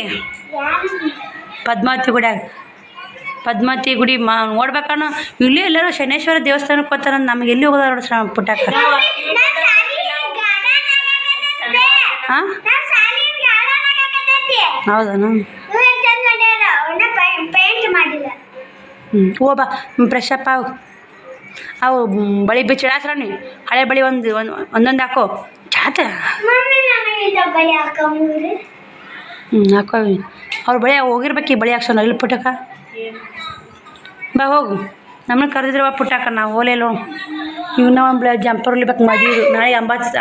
ಪದ್ಮಾವತಿ ಗುಡಿ ನೋಡ್ಬೇಕನ್ನೋ ಇಲ್ಲೇ ಎಲ್ಲರೂ ಶನೇಶ್ವರ ದೇವಸ್ಥಾನಕ್ಕೆ ಹೋಗ್ತಾರ ನಮ್ಗೆ ಎಲ್ಲಿ ಹೋಗೋದಾರ ನೋಡಿ ಪುಟ್ಟಕ್ಕ ಹಾಂ ಹೌದಾ ಹ್ಞೂ ಬಾ ಫ್ರೆಶ್ ಅಪ್ ಅವು ಬಳಿ ಬಿಚ್ಚಿಡಾಸ್ರಾಣಿ ಹಳೆ ಬಳಿ ಒಂದೊಂದು ಹಾಕೋ ಚಾತ ಹಾಕೋ ಅವ್ರು ಬಳಿ ಹೋಗಿರ್ಬೇಕು ಈ ಬಳಿ ಹಾಕ್ಸೋಣ ಇಲ್ಲಿ ಪುಟ್ಟಕ್ಕ ಬಾ ಹೋಗು ನಮ್ಮನ್ನು ಕರೆದಿರುವ ಪುಟ್ಟಕ್ಕ ನಾವು ಓಲೇಲೋ ಇವನ್ನ ಒಂದು ಜಂಪರ್ ಹೊಲಿಬೇಕು ಮದುವೆ ನಾಳೆ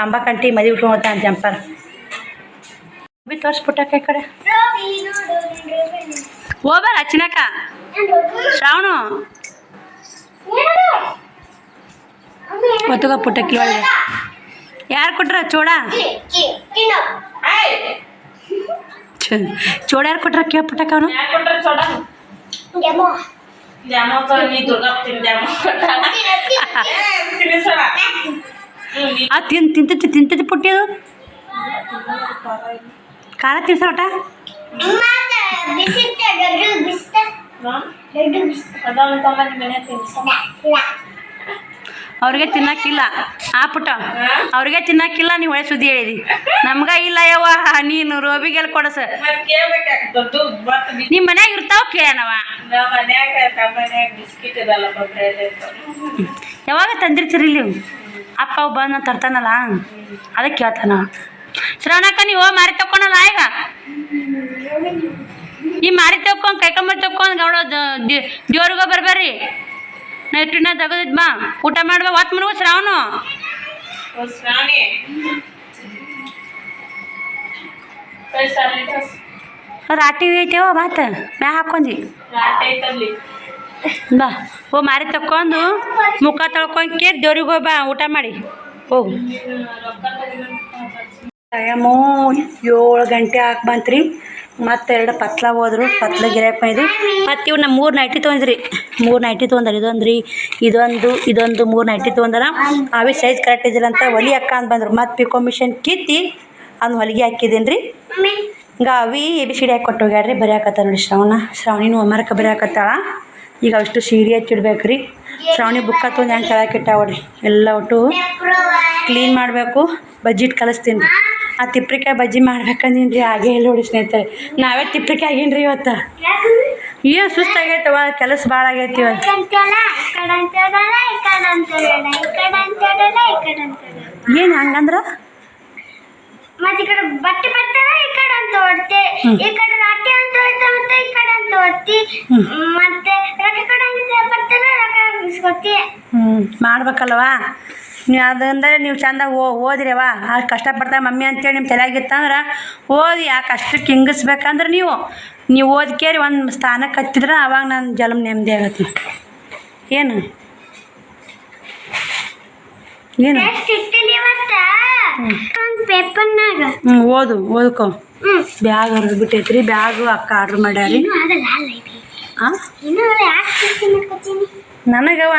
ಅಂಬಾಕಂಟಿ ಮದುವೆ ಇಟ್ಕೊಂಡು ಹೋಗ್ತಾನೆ ಜಂಪರ್ ಬಿ ತೋರ್ಸಿ ಪುಟ್ಟಕ್ಕ ಈ ಕಡೆ ಹೋಗ್ಬಾರ ಚಿನ್ನಕ್ಕ ಶ್ರಾವಣ ಒತ್ತುಗ ಪುಟ್ಟಕ್ಕಿ ಒಳಗೆ ಯಾರು ಕೊಟ್ರ ಚೋಡ ಚೋಡ ಯಾರು ಕೊಟ್ರ ಕೇಳ ಪುಟ್ಟಕ್ಕ ಅವನು ತಿಂತೈತಿ ಪುಟ್ಟಿ ಅದು ಖಾರ ತಿನ್ಸ ಒಟ ಅವ್ರಿಗೆ ತಿನ್ನಕ್ಕಿಲ್ಲ ಆ ಪುಟ್ಟ ಅವ್ರಿಗೆ ತಿನ್ನಕ್ಕಿಲ್ಲ ನೀವು ಒಳ್ಳೆ ಸುದ್ದಿ ಹೇಳಿದಿ ನಮ್ಗ ಇಲ್ಲ ಯವ್ವ ನೀನು ರೋಬಿಗೆಲ್ಲ ಕೊಡಸ ನಿಮ್ಮ ಮನ್ಯಾಗ ಇರ್ತಾವ ಕೇಳನವ ಯಾವಾಗ ತಂದಿರ್ತೀರಿ ಇಲ್ಲಿ ಅಪ್ಪ ಅವ್ ಬಂದು ತರ್ತಾನಲ್ಲ ಅದಕ್ಕೆ ಕೇಳ್ತಾನ ಶ್ರವಣಕ್ಕ ನೀವು ಮಾರಿ ತಕ್ಕೊಳಲ್ಲ ಈಗ ಈ ಮಾರಿ ತಕ್ಕೊಂಡು ಕೈಕೊಂಬರ್ ತಕ್ಕೊಂಡು ಗೌಡ ದೇವ್ರಿಗ ಬರ್ಬರ್ರಿ ನೈಟ್ರಿನ ತೆಗದಿದ್ ಬಾ ಊಟ ಮಾಡುವ ಹೊತ್ತು ಮನಗು ಶ್ರಾವಣ ರಾಟಿ ಐತೇವ ಬಾತ ಮ್ಯಾ ಹಾಕೊಂಡಿ ಬಾ ಓ ಮಾರಿ ತಕ್ಕೊಂಡು ಮುಖ ತೊಳ್ಕೊಂಡು ಕೇಳಿ ದೇವ್ರಿಗೆ ಹೋಗಿ ಬಾ ಊಟ ಮಾಡಿ ಹೋಗು ಟೈಮು 7 ಗಂಟೆ ಹಾಕಿ ಬಂತ್ರಿ ಮತ್ತು 2 ಪತ್ಲ ಹೋದ್ರು ಪತ್ಲ ಗಿರಾಕ್ ಬಂದ್ರಿ ಮತ್ತು ಇವ್ನ 3 ನೈಟಿ ತೊಗೊಂಡ್ರಿ 3 ನೈಟಿ ತೊಗೊಂಡ್ರಿ ಇದೊಂದು 3 ನೈಟಿ ತೊಗೊಂಡಾರ ಅವೇ ಸೈಜ್ ಕರೆಕ್ಟ್ ಇದ್ದಿಲ್ಲ ಅಂತ ಹೊಲಿ ಅಕ್ಕ ಅಂತ ಬಂದ್ರು ಮತ್ತು ಪಿಕೋ ಮಿಷನ್ ಕಿತ್ತಿ ಅದನ್ನ ಹೊಲಿಗೆ ಹಾಕಿದ್ದೀನಿ ರೀ ಈಗ ಅವಿ ABCD ಹಾಕಿ ಕೊಟ್ಟು ಹೋಗ್ಯಾಡ್ರಿ ಬರೆಯಾಕತ್ತಾರ ನೋಡಿ ಶ್ರಾವಣಿನೂ ಹೋಮ್ವರ್ಕ್ ಬರೆಯಾಕತ್ತಾಳ ಈಗ ಅಷ್ಟು ಸೀರೆ ಹಚ್ಚಿಡ್ಬೇಕು ರೀ ಶ್ರಾವಣಿ ಬುಕ್ಕ ತೊಗೊಂಡು ಹೆಂಗೆ ಕೆಳಕಿಟ್ಟಾವಡ್ರಿ ಎಲ್ಲ ಒಟ್ಟು ಕ್ಲೀನ್ ಮಾಡಬೇಕು ಬಜ್ಜಿ ಇಟ್ಟು ಕಲಿಸ್ತೀನಿ ರೀ ಆ ತಿಪ್ರಿಕಾಯಿ ಬಜ್ಜಿ ಮಾಡ್ಬೇಕಂದೀನಿ ರೀ ಹಾಗೆ ಎಲ್ಲ ನೋಡಿ ಸ್ನೇಹಿತರೆ ನಾವೇ ತಿಪ್ರಿಕಾಯಿ ಆಗೀನಿ ರೀ ಇವತ್ತು ಏನು ಸುಸ್ತಾಗೈತವ ಕೆಲಸ ಭಾಳ ಆಗೈತಿ ಇವತ್ತು ಏನು ಹಂಗಂದ್ರೆ ಮತ್ತೆ ಈ ಕಡೆ ಬಟ್ಟೆ ಬರ್ತಾರ ಈ ಕಡೆ ಅಂತ ಹೊಡ್ತೆ ಈ ಕಡೆ ರಾಟಿ ಅಂತ ಹೊಡ್ತೆ ಮತ್ತೆ ಈ ಕಡೆ ಅಂತ ಹೊಡ್ತಿ ಮತ್ತೆ ರೊಕ್ಕ ಕಡೆ ಅಂತ ಬರ್ತಾರ ರೊಕ್ಕ ಇಸ್ಕೊತಿ ಮಾಡ್ಬೇಕಲ್ವಾ ನೀವು ಅದಂದರೆ ನೀವು ಚಂದಾಗಿ ಓದಿರವ ಅಷ್ಟು ಕಷ್ಟಪಡ್ತಾರೆ ಮಮ್ಮಿ ಅಂತೇಳಿ ನಿಮ್ಮ ತಲೆಯಾಗಿತ್ತಂದ್ರೆ ಓದಿ ಆ ಕಷ್ಟಕ್ಕೆ ಹಿಂಗಿಸ್ಬೇಕಂದ್ರೆ ನೀವು ಓದ್ಕೇರಿ ಒಂದು ಸ್ಥಾನಕ್ಕೆ ಹತ್ತಿದ್ರೆ ಅವಾಗ ನನ್ನ ಜನ್ಮ ನೆಮ್ಮದಿ ಆಗತ್ತೆ ಏನು ಏನು ಪೇಪರ್ನಾಗ ಓದ್ಕೊ ಬ್ಯಾಗ್ ಹರಿದ್ಬಿಟ್ಟೈತ್ರಿ ಬ್ಯಾಗು ಅಕ್ಕ ಆರ್ಡ್ರ್ ಮಾಡ್ಯಾರಿ ಹಾಂ ನನಗವ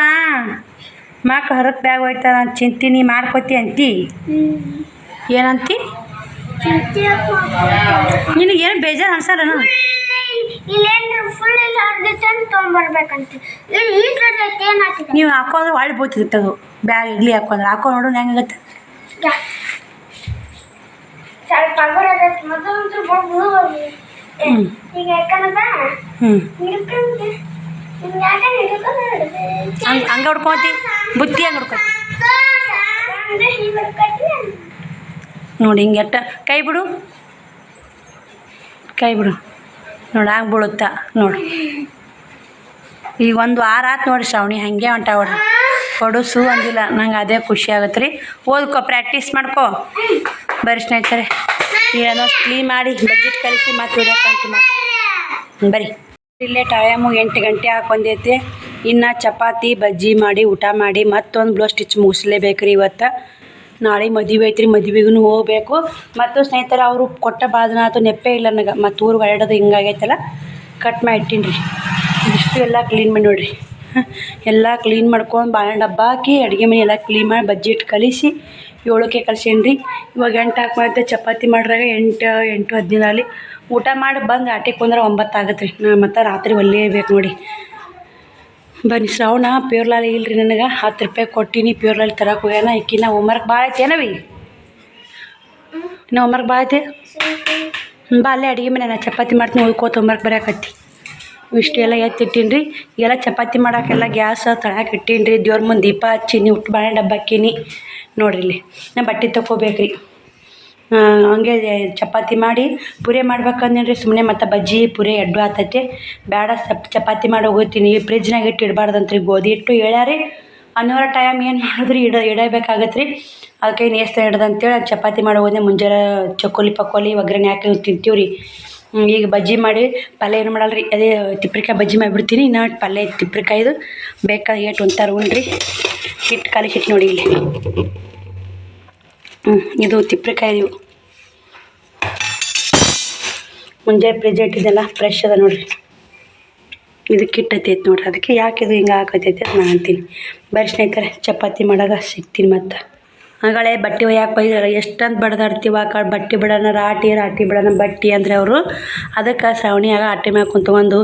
ಮಕ್ಳು ಹೊರಗೆ ಬ್ಯಾಗ್ ಹೋಯ್ತಾರ ಅಂತ ಚಿಂತೀನಿ ಮಾಡ್ಕೊತಿ ಅಂತಿ ಏನಂತಿ ನಿನಗೇನು ಬೇಜಾರು ಅನ್ಸಲ್ಲನು ನೀವು ಹಾಕೊಂಡ್ರೆ ಒಳ್ಳೆ ಬೋತಿರ್ತದು ಬ್ಯಾಗ್ ಇಡ್ಲಿ ಹಾಕೊಂಡ್ರೆ ಹಾಕೊಂಡು ನೋಡೋಣ ಹೆಂಗಾಗತ್ತೆ ಹಂಗೆ ಹೊಡ್ಕೊತಿ ಬುತ್ತಿ ಹಂಗೆ ಹೊಡ್ಕೊತಿ ನೋಡಿ ಹಿಂಗೆಟ್ಟ ಕೈ ಬಿಡು ನೋಡಿ ಹಂಗೆ ಬೀಳುತ್ತಾ ನೋಡಿ ಈಗ 1 ವಾರ ಆತು ನೋಡಿ ಶ್ರಾವಣಿ ಹಾಗೆ ಹೊಂಟಾವಡ್ರಿ ಹೊಡಸು ಅಂದಿಲ್ಲ ನಂಗೆ ಅದೇ ಖುಷಿ ಆಗತ್ತೆ ರೀ ಓದ್ಕೊ ಪ್ರಾಕ್ಟೀಸ್ ಮಾಡ್ಕೊ ಬರೀ ಸ್ನೇಹಿತರೆ ಏನೋ ಕ್ಲೀನ್ ಮಾಡಿ ಬಜ್ಜಿಟ್ ಕಲಿಸಿ ಮತ್ತು ಹಿಡಿಯೋಕ್ಕಂತ ಮಾಡಿ ಬರೀ ಇಲ್ಲೇ ಟೈಮು 8 ಗಂಟೆ ಹಾಕೊಂಡೈತೆ ಇನ್ನು ಚಪಾತಿ ಬಜ್ಜಿ ಮಾಡಿ ಊಟ ಮಾಡಿ ಮತ್ತೊಂದು ಬ್ಲೌಸ್ ಸ್ಟಿಚ್ ಮುಗಿಸ್ಲೇಬೇಕು ರೀ ಇವತ್ತು ನಾಳೆ ಮದುವೆ ಐತ್ರಿ, ಮದುವೆಗೂ ಹೋಗಬೇಕು. ಮತ್ತು ಸ್ನೇಹಿತರೆ ಅವರು ಕೊಟ್ಟ ಬಾದನ ಆಯ್ತು ನೆಪ್ಪೇ ಇಲ್ಲ ನನಗೆ. ಮತ್ತು ಊರಿಗೆ ಹೊರಡೋದು ಹಿಂಗಾಗೈತಲ್ಲ, ಕಟ್ ಮಾಡಿ ಇಟ್ಟೀನಿ ರೀ. ಇದಿಷ್ಟು ಎಲ್ಲ ಕ್ಲೀನ್ ಮಾಡಿ ನೋಡಿರಿ. ಎಲ್ಲ ಕ್ಲೀನ್ ಮಾಡ್ಕೊಂಡು ಬಾಳೆಹಣ್ಣು ಡಬ್ಬ ಹಾಕಿ ಅಡುಗೆ ಮನೆ ಎಲ್ಲ ಕ್ಲೀನ್ ಮಾಡಿ ಬಜ್ಜಿ ಇಟ್ಟು ಕಲಿಸಿ 7ಕ್ಕೆ ಕಳ್ಸೇನಿ ರೀ. ಇವಾಗ 8 ಹಾಕಿ ಮಾಡಿದೆ. ಚಪಾತಿ ಮಾಡ್ರಾಗ 8 15 ಆಗಲಿ. ಊಟ ಮಾಡಿ ಬಂದು ಆಟಕ್ಕೆ ಬಂದ್ರೆ 9 ಆಗತ್ತೆ ರೀ. ನಾ ಮತ್ತು ರಾತ್ರಿ ಒಲ್ಲೇಬೇಕು ನೋಡಿ. ಬನ್ನಿ ಶ್ರಾವಣ ಪ್ಯೂರ್ಲಾಲ್ ಇಲ್ರಿ ನನಗೆ 10 ರೂಪಾಯಿ ಕೊಟ್ಟಿನಿ. ಪ್ಯೂರ್ಲಾಲ್ ತರಕ್ಕೆ ಹೋಗ್ಯಾನ. ಈಕಿನ ಹೋಮ್ವರ್ಕ್ ಭಾಳ ಐತಿ ಏನವಿ? ಇನ್ನು ಹೋಮ್ವರ್ಕ್ ಭಾಳ ಐತಿ. ಬಾ ಅಲ್ಲೇ ಅಡುಗೆ ಮನೆ ನಾನು ಚಪಾತಿ ಮಾಡ್ತೀನಿ, ಹೋಗ್ಕೋತ ಹೋಮ್ವರ್ಕ್ ಬರೆಯಕತ್ತಿ. ಇಷ್ಟು ಎಲ್ಲ ಎತ್ತಿಟ್ಟೀನಿ ರೀ. ಎಲ್ಲ ಚಪಾತಿ ಮಾಡೋಕ್ಕೆಲ್ಲ ಗ್ಯಾಸ್ ತಳಕ್ಕೆ ಇಟ್ಟೀನಿ ರೀ. ದೇವ್ರ ಮುಂದೆ ದೀಪ ಹಚ್ಚೀನಿ, ಉಟ್ಟು ಬಾಳೆ ಡಬ್ಬ ಹಾಕೀನಿ ನೋಡ್ರಿ. ಇಲ್ಲಿ ನಾ ಬಟ್ಟೆ ತೊಗೋಬೇಕು ರೀ. ಹಂಗೆ ಚಪಾತಿ ಮಾಡಿ ಪುರಿ ಮಾಡ್ಬೇಕಂದೇನಿ ರೀ. ಸುಮ್ಮನೆ ಮತ್ತು ಬಜ್ಜಿ ಪುರಿ ಎಡ್ಡು ಆತೈತೆ ಬೇಡ. ಚಪಾತಿ ಮಾಡಿ ಹೋಗ್ತೀನಿ. ಫ್ರಿಜ್ನಾಗ ಇಟ್ಟು ಇಡಬಾರ್ದಂತ್ರಿ. ಗೋಧಿ ಹಿಟ್ಟು ಹೇಳ್ಯಾರಿ. ಅನ್ನೋರ ಟೈಮ್ ಏನು ಮಾಡಿದ್ರಿ ಇಡಬೇಕಾಗತ್ತೆ ರೀ. ಅದಕ್ಕೆ ನೇಸ್ತ ಹಿಡ್ದಂತೇಳಿ ಚಪಾತಿ ಮಾಡಿ ಹೋದೆ. ಮುಂಜಾನೆ ಚಕೋಲಿ ಪಕೋಲಿ ಒಗ್ಗರಣೆ ಹಾಕಿ ತಿಂತೀವಿ ರೀ. ಈಗ ಬಜ್ಜಿ ಮಾಡಿ ಪಲ್ಯ ಏನು ಮಾಡಲ್ಲ ರೀ. ಅದೇ ತಿಪ್ಪಿಕಾಯಿ ಬಜ್ಜಿ ಮಾಡಿಬಿಡ್ತೀನಿ. ಇನ್ನು ಪಲ್ಯ ತಿಪ್ಪಿಕಾಯ್ದು ಬೇಕಾದ್ರೆ ಏಟು ಒಂಥರ ಉಣ್ರಿ. ಹಿಟ್ಟು ಕಲಿಸಿಟ್ಟು ನೋಡಿ ಇಲ್ಲಿ. ಇದು ತಿಪ್ಪಿಕಾಯಿ ಇವು ಮುಂಜಾನೆ ಫ್ರಿಜ್ ಇಟ್ಟಿದ್ದೆಲ್ಲ ಫ್ರೆಶ್ ಅದ ನೋಡಿರಿ. ಇದಕ್ಕೆ ಇಟ್ಟೈತೆ ನೋಡ್ರಿ. ಅದಕ್ಕೆ ಯಾಕೆ ಇದು ಹಿಂಗೆ ಹಾಕತೈತೆ ಅಂತ ನಾನು ಅಂತೀನಿ. ಬರೀ ಸ್ನೇಹಿತರೆ ಚಪಾತಿ ಮಾಡಾಗ ಸಿಗ್ತೀನಿ. ಮತ್ತು ಆಗಳೇ ಬಟ್ಟೆ ಒಯ್ಯಾಕೆ ಬೈದ್ರಲ್ಲ, ಎಷ್ಟಂತ ಬಡ್ದಾಡ್ತೀವಿ. ಆ ಕಡೆ ಬಟ್ಟೆ ಬಿಡೋಣ ರಾಟಿ ಬಿಡೋಣ ಬಟ್ಟೆ ಅಂದರೆ ಅವರು. ಅದಕ್ಕೆ ಶ್ರಾವಣಿಯಾಗ ಆಟೆ ಮ್ಯಾಗ ಕುಂತ್ಕೊಂಡು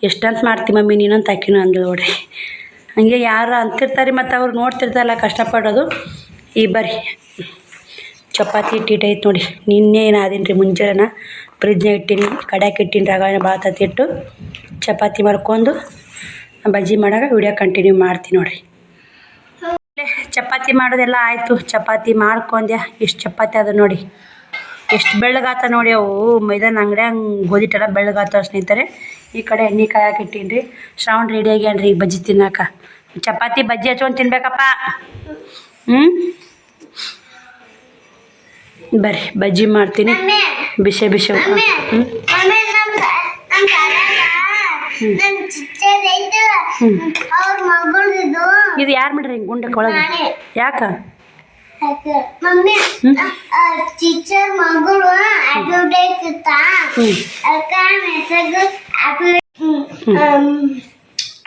ಎಷ್ಟಂತ ಮಾಡ್ತೀವಿ ಮಮ್ಮಿ ನೀನಂತ ಹಾಕಿನೂ ಅಂದ್ಳು ನೋಡ್ರಿ. ಹಂಗೆ ಯಾರು ಅಂತಿರ್ತಾರೆ ಮತ್ತು ಅವ್ರು ನೋಡ್ತಿರ್ತಾರಲ್ಲ ಕಷ್ಟಪಡೋದು. ಈ ಬರ್ರಿ ಚಪಾತಿ ಇಟ್ಟೈತೆ ನೋಡಿ. ನಿನ್ನೆ ಏನು ಆದೀನಿ ರೀ. ಮುಂಜಾನೆ ಫ್ರಿಜ್ನಾಗ ಇಟ್ಟೀನಿ, ಕಡ್ಯಾಕೆ ಇಟ್ಟೀನಿ. ರಾಗ ಭಾಳ ತತ್ತಿಟ್ಟು ಚಪಾತಿ ಮಾಡ್ಕೊಂಡು ಬಜ್ಜಿ ಮಾಡಾಗ ವಿಡಿಯೋ ಕಂಟಿನ್ಯೂ ಮಾಡ್ತೀನಿ ನೋಡಿರಿ. ಚಪಾತಿ ಮಾಡೋದೆಲ್ಲ ಆಯಿತು. ಚಪಾತಿ ಮಾಡ್ಕೊಂಡೆ. ಇಷ್ಟು ಚಪಾತಿ ಅದ ನೋಡಿ. ಎಷ್ಟು ಬೆಳ್ಳಗಾತ ನೋಡಿ. ಅವು ಮೈದಾನ ಅಂಗಡಿಯಾಗ ಗೋಧಿಟ್ಟೆಲ್ಲ ಬೆಳ್ಳಗಾತ ಸ್ನೇಹಿತರೆ. ಈ ಕಡೆ ಎಣ್ಣೆ ಕಾಯಕ್ಕೆ ಇಟ್ಟೀನಿ ರೀ. ಶ್ರಾವಣ ರೆಡಿ ಆಗ್ಯಾನ ರೀ ಈಗ ಬಜ್ಜಿ ತಿನ್ನಕ್ಕೆ. ಚಪಾತಿ ಬಜ್ಜಿ ಹಚ್ಕೊಂಡು ತಿನ್ಬೇಕಪ್ಪ. ಬರ್ರಿ ಬಜ್ಜಿ ಮಾಡ್ತೀನಿ. ಬಿಸಿ ಇದು ಯಾರು ಮಾಡ್ರಿ ಹಿಂಗೆ ಗುಂಡಕ್ಕೆ ಒಳಗೆ? ಯಾಕ ಮಮ್ಮಿ ಟೀಚರ್ ಮಗಳು ಅಡ್ವರ್ಟೈಸ್ ಇತ್ತಾ ಅದಕ್ಕೆ ಮೆಸೇಜ್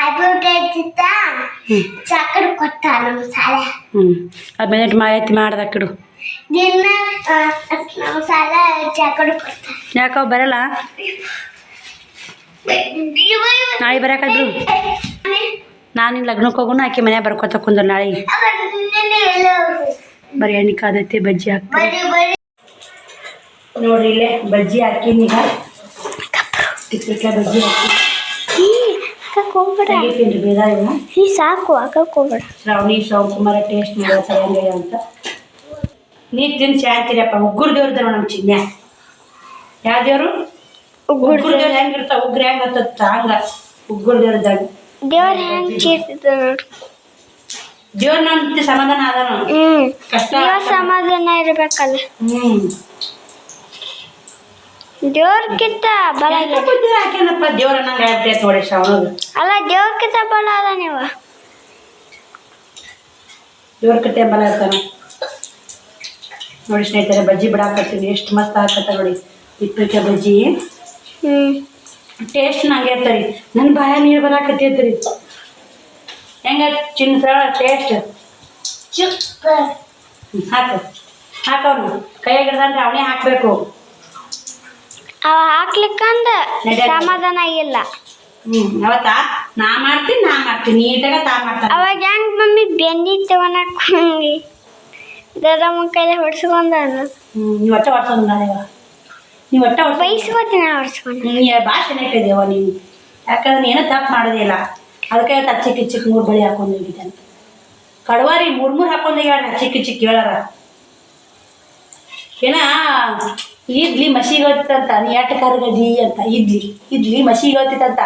ಅಡ್ವರ್ಟೈಸ್ ಇತ್ತಾ ಚಾಕಡ್ ಕೊಟ್ಟ ನಮ್ಮ ಶಾಲೆ. ಅದ್ಮೇಲೆ ಮಾಹಿತಿ ಮಾಡ್ದಕ್ಕಿಡು ದಿನ ನಮ್ಮ ಶಾಲೆ ಚಾಕಡ್ ಕೊಟ್ಟ. ಯಾಕವ್ ಬರಲ್ಲ? ನಾಳೆ ಬರಕಾದ್ರು ನಾನು ನಿನ್ನ ಲಗ್ನಕ್ಕೆ ಹೋಗೋಣ. ಆಕೆ ಮನ್ಯಾಗ ಬರ್ಕೊತ ಕುಂದ್ರು ನಾಳೆ. ಬರೀ ಎಣ್ಣೆ ಕಾದೈತಿ. ಬಜ್ಜಿ ಹಾಕ್ತೀನಿ ನೋಡ್ರಿ. ಇಲ್ಲೇ ಬಜ್ಜಿ ಹಾಕಿನಿ. ಈಗ ತಿಪ್ಪಿಕಾಯಿ ಬಜ್ಜಿ ಹಾಕಿ ಬೇಡ ಸಾಕು ಹಾಕಕ್ ಹೋಗ್ಬೇಡ. ಶ್ರಾವಣಿ ಶಿವಕುಮಾರ ಟೇಸ್ಟ್ ಮಾಡೋ ಚೆನ್ನಾಗಿದೆ ಅಂತ ನೀ ತಿಂದು ಚಾಯ್ತೀರಪ್ಪ. ಉಗ್ಗುರು ದೇವ್ರದವ ನಮ್ಮ ಚಿನ್ನ. ಯಾವ ದೇವರು? ಉಗ್ಗುರು ದೇವ್ರು ಹೆಂಗಿರ್ತಾವ? ಉಗ್ರ ಹೆಂಗೆ ಹತ್ತ ಹಂಗ ಉಗ್ಗುರು ದೇವ್ರದಾಗ ದೇವ್ರ ಹೆಂಗ್ ಚೀರ್ತಿದ್ದ ನೋಡ್ರಿ. ದೇವ್ರ ನಮ್ಮ ಸಮಾಧಾನ ಅದ. ಕಷ್ಟ ಸಮಾಧಾನ ಇರ್ಬೇಕಲ್ಲ. ದೇವ್ರಕ್ಕಿಂತ ಬಲ ಹಾಕ್ಯಾನಪ್ಪ. ದೇವ್ರ ನಂಗೆ ಆಗ್ತೈತೆ ನೋಡಿ ಶ್ರಾವಣ. ಅಲ್ಲ ದೇವ್ರಕ್ಕಿಂತ ಬಲ ಅದ. ನೀವು ದೇವ್ರ ಕತೆ ಬಲ ಇರ್ತಾನ ನೋಡಿ ಸ್ನೇಹಿತರೆ. ಬಜ್ಜಿ ಬಿಡಾಕತ್ತೀನಿ. ಎಷ್ಟು ಮಸ್ತ್ ಹಾಕತ್ತ ನೋಡಿ ತಿಪ್ಪಿಕಾಯಿ ಬಜ್ಜಿ. ಟೇಸ್ಟ್ ನಂಗೆ ಇರ್ತಾರಿ. ನನ್ನ ಬಾಯ ನೀರು ಬರಾಕತ್ತೈತ್ರಿ. ಹೆಂಗ ಚಿನ್ನ ಟೇಸ್ಟ್ ಹಾಕು ಹಾಕವ್ನು ಕೈಯಾಗ ಹಿಡ್ದಂದ್ರೆ ಅವನೇ ಹಾಕಬೇಕು. ಅವ ಹಾಕ್ಲಿಕ್ಕಂದ ಸಮಾಧಾನ ಇಲ್ಲ. ಅವತ್ತಾ ನಾ ಮಾಡ್ತೀನಿ ನೀಟಾಗ ತಾ ಮಾಡ್ತಾನೆ. ಅವಾಗ ಹೆಂಗ್ ಮಮ್ಮಿ ಬೆಂದಿ ತಗೊಳಕ್ ದೊಡ್ಡಮ್ಮ ಕೈಲಿ ಹೊಡ್ಸ್ಕೊಂಡ. ನೀವು ಒಟ್ಟ ಹೊಡ್ಸೋದು ನಾಳೆವ. ನೀವು ಒಟ್ಟ ಬೈಸ್ಕೋತೀನಿ ಹೊಡ್ಸ್ಕೊಂಡು. ಭಾಷೆ ನೆಟ್ಟಿದ್ದೇವ ನೀವು. ಯಾಕಂದ್ರೆ ಏನೋ ತಪ್ಪು ಮಾಡೋದಿಲ್ಲ. ಅದಕ್ಕೆ ಚಿಕ್ಕ 3 ಬಳಿ ಹಾಕೊಂಡು ಹೋಗಿದ್ದಾನೆ. ಕಡವಾರಿ 3 ಹಾಕೊಂಡು ಹೋಗ್ಯಾಳ. ಚಿಕ್ಕ ಹೇಳಾರ ಏನ ಇಡ್ಲಿ ಮಸಿಗೆ ಹೋಗ್ತಿತ್ತಂತ. ನೀ ಎಷ್ಟು ಕರಗದಿ ಅಂತ. ಇಡ್ಲಿ ಮಸಿಗೆ ಹೋಗ್ತಿತ್ತಂತ.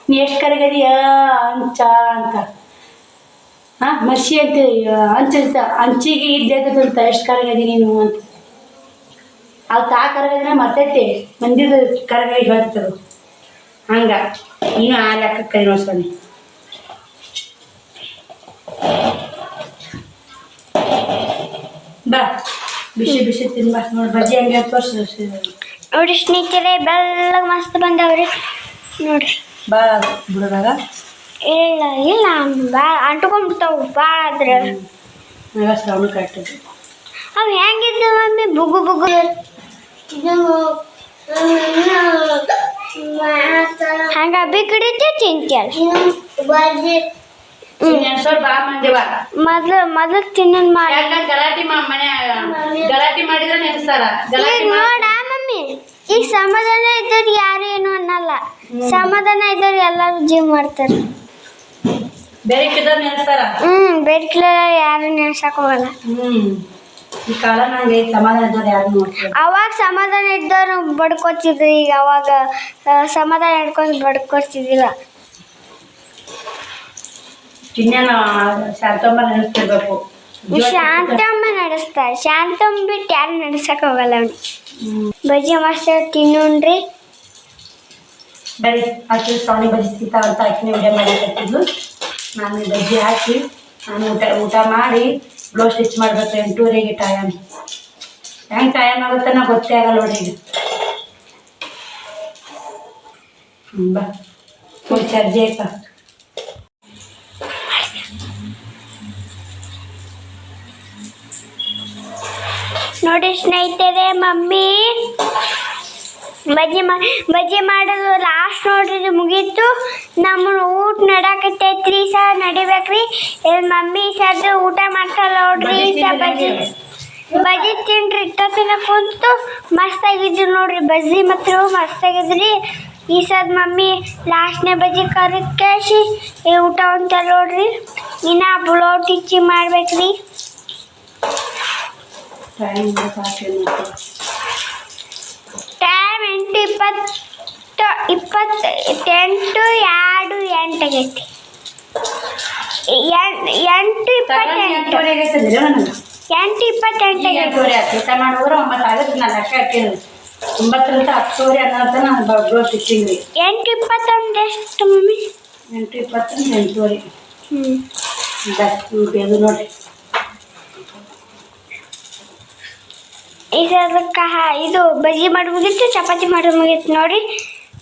ನೀ ಎಷ್ಟು ಕರಗದಿಯ ಅಂಚ ಅಂತ. ಮಸಿ ಅಂತ ಅಂಚಿಗೆ ಇಡ್ಲಿ ಆಗ್ತದಂತ. ಎಷ್ಟು ಕರಗದಿ ನೀನು ಅಂತ. ಅದು ಕರಗದಿನ ಮರ್ತೈತಿ. ಮಂದಿದ ಕರಗದಿ ಹೇಳ್ತದ ಹಂಗ. ನೀನು ಆ ಲೆಕ್ಕ ಕೈ ನೋಡ್ಸ್ಕೊಂಡು ಬಾ ಬಿಸಿ ಬಿಸಿ ತಿನ್ಬಾ ನೋಡಿ ಬಜ್ಜಿ ಹಂಗೆ ತೋರಿಸಿ ನೋಡ್ರಿ ಸ್ನೇಹಿತರೆ ಬೆಳ್ಳಗೆ ಮಸ್ತ್ ಬಂದವ್ರಿ ನೋಡ್ರಿ. ಬಾ ಬಿಡೋದಾಗ ಇಲ್ಲ ಇಲ್ಲ ಭಾಳ ಅಂಟ್ಕೊಂಡ್ಬಿಡ್ತಾವು ಭಾಳ ಆದ್ರೆ. ಆಗ ಶ್ರಾವಣ ಕರೆಕ್ಟ್ ಅವು ಹೆಂಗಿದ್ದು ಮಮ್ಮಿ ಬುಗು ಬುಗು ಹಂಗ ಬಿಕ್ಕಡಿತೆ ತಿಂತೀಯಲ್ಲ. ಬಾ ಮಂದಿವ ಮೊದಲು ತಿನ್ನೋದು ಮಾಡಿ ಗಲಾಟಿ ಮಾಡಿದ್ರೆ ನೆನೆಸ್ತಾರ. ಈಗ ನೋಡ ಮಮ್ಮಿ, ಈಗ ಸಮಾಧಾನ ಇದ್ದವ್ರು ಯಾರು ಏನು ಅನ್ನಲ್ಲ, ಸಮಾಧಾನ ಇದ್ದವ್ರು ಎಲ್ಲರೂ ಜಿಮ್ ಮಾಡ್ತಾರೆ. ಬೇರೆ ನೆನೆಸ್ತಾರ. ಬೇರೆ ಯಾರು ನೆನ್ಸಕ್ ಹೋಗಲ್ಲ. ಈ ಕಾಲ ನಂಗೆ ಸಮಾಧಾನ ಇದ್ದವ್ರು ಯಾರು ನೋಡ್ತಾರೆ. ಅವಾಗ ಸಮಾಧಾನ ಇದ್ದವ್ರು ಬಡ್ಕೋತಿದ್ರು, ಈಗ ಅವಾಗ ಸಮಾಧಾನ ಹಿಡ್ಕೊಂಡು ಬಡ್ಕೋತಿದ್ದಿಲ್ಲ. ಇನ್ನೇನು ಶಾಂತಮ್ಮ ನೆನೆಸ್ತಿರ್ಬೇಕು. ಶಾಂತಮ್ಮ ನಡೆಸ್ತಾರೆ, ಶಾಂತಮ್ಮ ಬಿಟ್ಟು ಯಾರು ನಡೆಸಕ್ ಹೋಗಲ್ಲ. ಬಜ್ಜಿ ಮಸ್ತ್ ತಿನ್ನೋಣ್ರಿ. ಬರೀ ಆಕೆ ಶ್ರಾವಣಿ ಬಜ್ಜಿ ತಿಂತಾವ ಅಂತ ಆಕಿನೇ ವಿಡಿಯೋ ಮಾಡಿ ಕಟ್ಟಿದ್ಲು. ನಾನು ಬಜ್ಜಿ ಹಾಕಿ ನಾನು ಊಟ ಮಾಡಿ ಬ್ಲೌಸ್ ಸ್ಟಿಚ್ ಮಾಡಬೇಕು. 8:30ಗೆ ಟೈಮ್. ಹೆಂಗೆ ಟೈಮ್ ಆಗುತ್ತೆ ನಾ ಗೊತ್ತೇ ಆಗಲ್ಲ ನೋಡಿ. ಈಗ ಬಾ ಫುಲ್ ಚಾರ್ಜಿ ಆಯ್ತಾ. ನೋಡಿ ಸ್ನೇಹಿತರೆ, ಮಮ್ಮಿ ಬಜ್ಜಿ ಮಾಡೋದು ಲಾಸ್ಟ್ ನೋಡ್ರಿ, ಇದು ಮುಗೀತು. ನಮ್ಮ ಊಟ ನಡಾಕತ್ತೈತ್ರಿ, ಸರ್ ನಡಿಬೇಕ್ರಿ. ಮಮ್ಮಿ ಸರ್ ಊಟ ಮಾಡ್ತಾರ ನೋಡ್ರಿ. ಬಜ್ಜಿ ತಿನ್ರಿ. ಇಷ್ಟೊತ್ತಿನ ಕುಂತು ಮಸ್ತಾಗಿದ್ರು ನೋಡ್ರಿ, ಬಜ್ಜಿ ಮತ್ತು ಮಸ್ತಾಗಿದ್ರಿ. ಈ ಸದ್ ಮಮ್ಮಿ ಲಾಸ್ಟ್ನೇ ಬಜ್ಜಿ ಕರಿಸಿ ಊಟ ಅಂತ ನೋಡ್ರಿ. ಇನ್ನು ಬ್ಲೌಸ್ ಸ್ಟಿಚ್ ಮಾಡ್ಬೇಕ್ರಿ. ಟೈಮ್ 8:20 8:02 ಆಗೈತಿ. 8:28 ಊಟ ಮಾಡೋದ್ರೆ 9 ಆಗುತ್ತೆ. ನಾನು ಲೆಕ್ಕ ಹಾಕಿದ್ವಿ 9ರಿಂದ 10:30 ಅನ್ನೋ ನಾನು ಬ್ಲೌಸ್ ಸ್ಟಿಚಿಂಗ್ ರೀ. 8:20 ಎಷ್ಟು ಮಮ್ಮಿ? 8:20 8:30. ಅದು ನೋಡಿ ಈಗ ಅದಕ್ಕೆ ಇದು ಬಜ್ಜಿ ಮಾಡಿ ಮುಗೀತು, ಚಪಾತಿ ಮಾಡಿ ಮುಗೀತು ನೋಡ್ರಿ.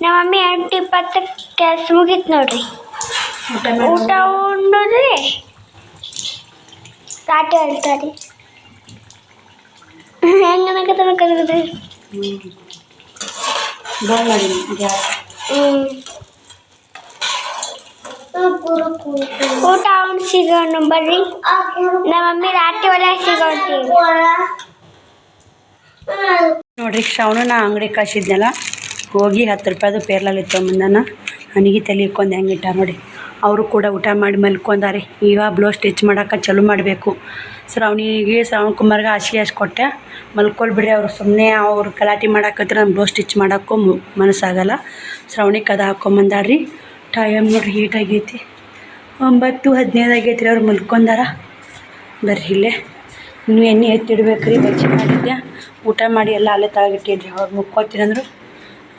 ನಮ್ಮ ಮಮ್ಮಿ 8:20 ಕೆಲಸ ಮುಗೀತು ನೋಡ್ರಿ. ಊಟ ಉಣ್ಣೋದ್ರಿ ಕಾಟ ಹೇಳ್ತಾರೆ. ಹೆಂಗನಕತ್ತನ ಕರಗದ್ರಿ. ಊಟ ಅವ್ನು ಸಿಗೋಣ ಬರ್ರಿ. ನಮ್ಮ ಮಮ್ಮಿ ರಾತ್ರಿ ಒಳಗೆ ಸಿಗೋತೀವಿ ನೋಡ್ರಿ. ಶ್ರಾವಣ ಅಂಗಡಿ ಕಳಿಸಿದ್ನಲ್ಲ, ಹೋಗಿ 10 ರೂಪಾಯಿದು ಪೇರ್ಲಲ್ಲಿ ತೊಗೊಂಬಂದಾನ. ನನಗೆ ತಲೆ ಇಕ್ಕೊಂಡು ಹೆಂಗೆ ಇಟ್ಟ ನೋಡಿ. ಅವರು ಕೂಡ ಊಟ ಮಾಡಿ ಮಲ್ಕೊಂಡಾರೆ. ಈಗ ಬ್ಲೌಸ್ ಸ್ಟಿಚ್ ಮಾಡೋಕೆ ಚಲೋ ಮಾಡಬೇಕು. ಶ್ರಾವಣಿಗೆ ಶ್ರಾವಣ್ ಕುಮಾರ್ಗೆ ಹಾಸಿಗೆ ಕೊಟ್ಟೆ, ಮಲ್ಕೊಳ್ಬಿಡ್ರಿ ಅವರು ಸುಮ್ಮನೆ ಅವ್ರು ಗಲಾಟೆ ಮಾಡಾಕತ್ರ ನಾನು ಬ್ಲೌಸ್ ಸ್ಟಿಚ್ ಮಾಡೋಕ್ಕೂ ಮನಸ್ಸಾಗಲ್ಲ. ಶ್ರಾವಣಿಗೆ ಕದ ಹಾಕ್ಕೊಂಬಂದಾಡ್ರಿ. ಟೈಮ್ ನೋಡ್ರಿ ಹೀಟ್ ಆಗೈತಿ, 9:15 ಆಗೈತಿ ರೀ. ಅವ್ರು ಮಲ್ಕೊಂಡಾರ. ಬರ್ರಿ ಇಲ್ಲೇ ಇನ್ನೂ ಎಣ್ಣೆ ಎತ್ತಿಡ್ಬೇಕು ರೀ. ಬಜ್ಜಿ ಮಾಡಿದ್ದೆ, ಊಟ ಮಾಡಿ ಎಲ್ಲ ಅಲ್ಲೇ ತಳಗಿಟ್ಟಿದ್ರಿ. ಅವ್ರು ಮುಕ್ಕೋತೀರಂದ್ರು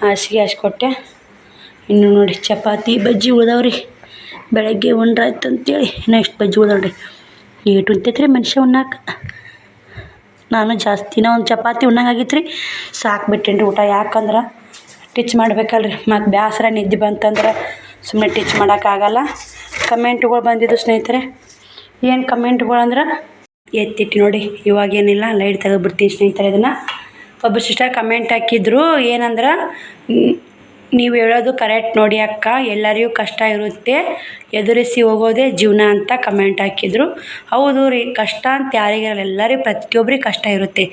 ಹಾಸಿಗೆ ಕೊಟ್ಟೆ. ಇನ್ನು ನೋಡಿ ಚಪಾತಿ ಬಜ್ಜಿ ಉಳ್ದವ್ರಿ. ಬೆಳಗ್ಗೆ ಉಂಡ್ರಾಯ್ತು ಅಂತೇಳಿ ನೆಕ್ಸ್ಟ್ ಬಜ್ಜಿ ಉಳ್ದವ್ರಿ. ಏಟು ಉಂತೈತೆ ರೀ ಮನುಷ್ಯ ಉಣ್ಣಾಕ. ನಾನು ಜಾಸ್ತಿನ ಒಂದು ಚಪಾತಿ ಉಣ್ಣಂಗಾಗಿತ್ತು ರೀ, ಸಾಕ್ಬಿಟ್ಟೇನಿ ರೀ ಊಟ. ಯಾಕಂದ್ರೆ ಟಿಚ್ ಮಾಡ್ಬೇಕಲ್ರಿ, ಮತ್ತು ಬೇಸರ ನಿದ್ದೆ ಬಂತಂದ್ರೆ ಸುಮ್ಮನೆ ಟಿಚ್ ಮಾಡೋಕ್ಕಾಗಲ್ಲ. ಕಮೆಂಟ್ಗಳು ಬಂದಿದ್ದು ಸ್ನೇಹಿತರೆ. ಏನು ಕಮೆಂಟ್ಗಳು ಅಂದ್ರೆ ಎತ್ತಿಟ್ಟು ನೋಡಿ. ಇವಾಗೇನಿಲ್ಲ, ಲೈಟ್ ತೆಗೆದುಬಿಡ್ತೀನಿ ಸ್ನೇಹಿತರೆ. ಇದನ್ನು ಒಬ್ಬರು ಸಿಸ್ಟರ್ ಕಮೆಂಟ್ ಹಾಕಿದ್ರು, ಏನಂದ್ರೆ ನೀವು ಹೇಳೋದು ಕರೆಕ್ಟ್ ನೋಡಿ ಅಕ್ಕ, ಎಲ್ಲರಿಗೂ ಕಷ್ಟ ಇರುತ್ತೆ, ಎದುರಿಸಿ ಹೋಗೋದೇ ಜೀವನ ಅಂತ ಕಮೆಂಟ್ ಹಾಕಿದ್ರು. ಹೌದು ರೀ, ಕಷ್ಟ ಅಂತ ಯಾರಿಗಿರಲ್ಲ, ಎಲ್ಲರಿಗೂ ಪ್ರತಿಯೊಬ್ಬರಿಗೆ ಕಷ್ಟ ಇರುತ್ತೆ.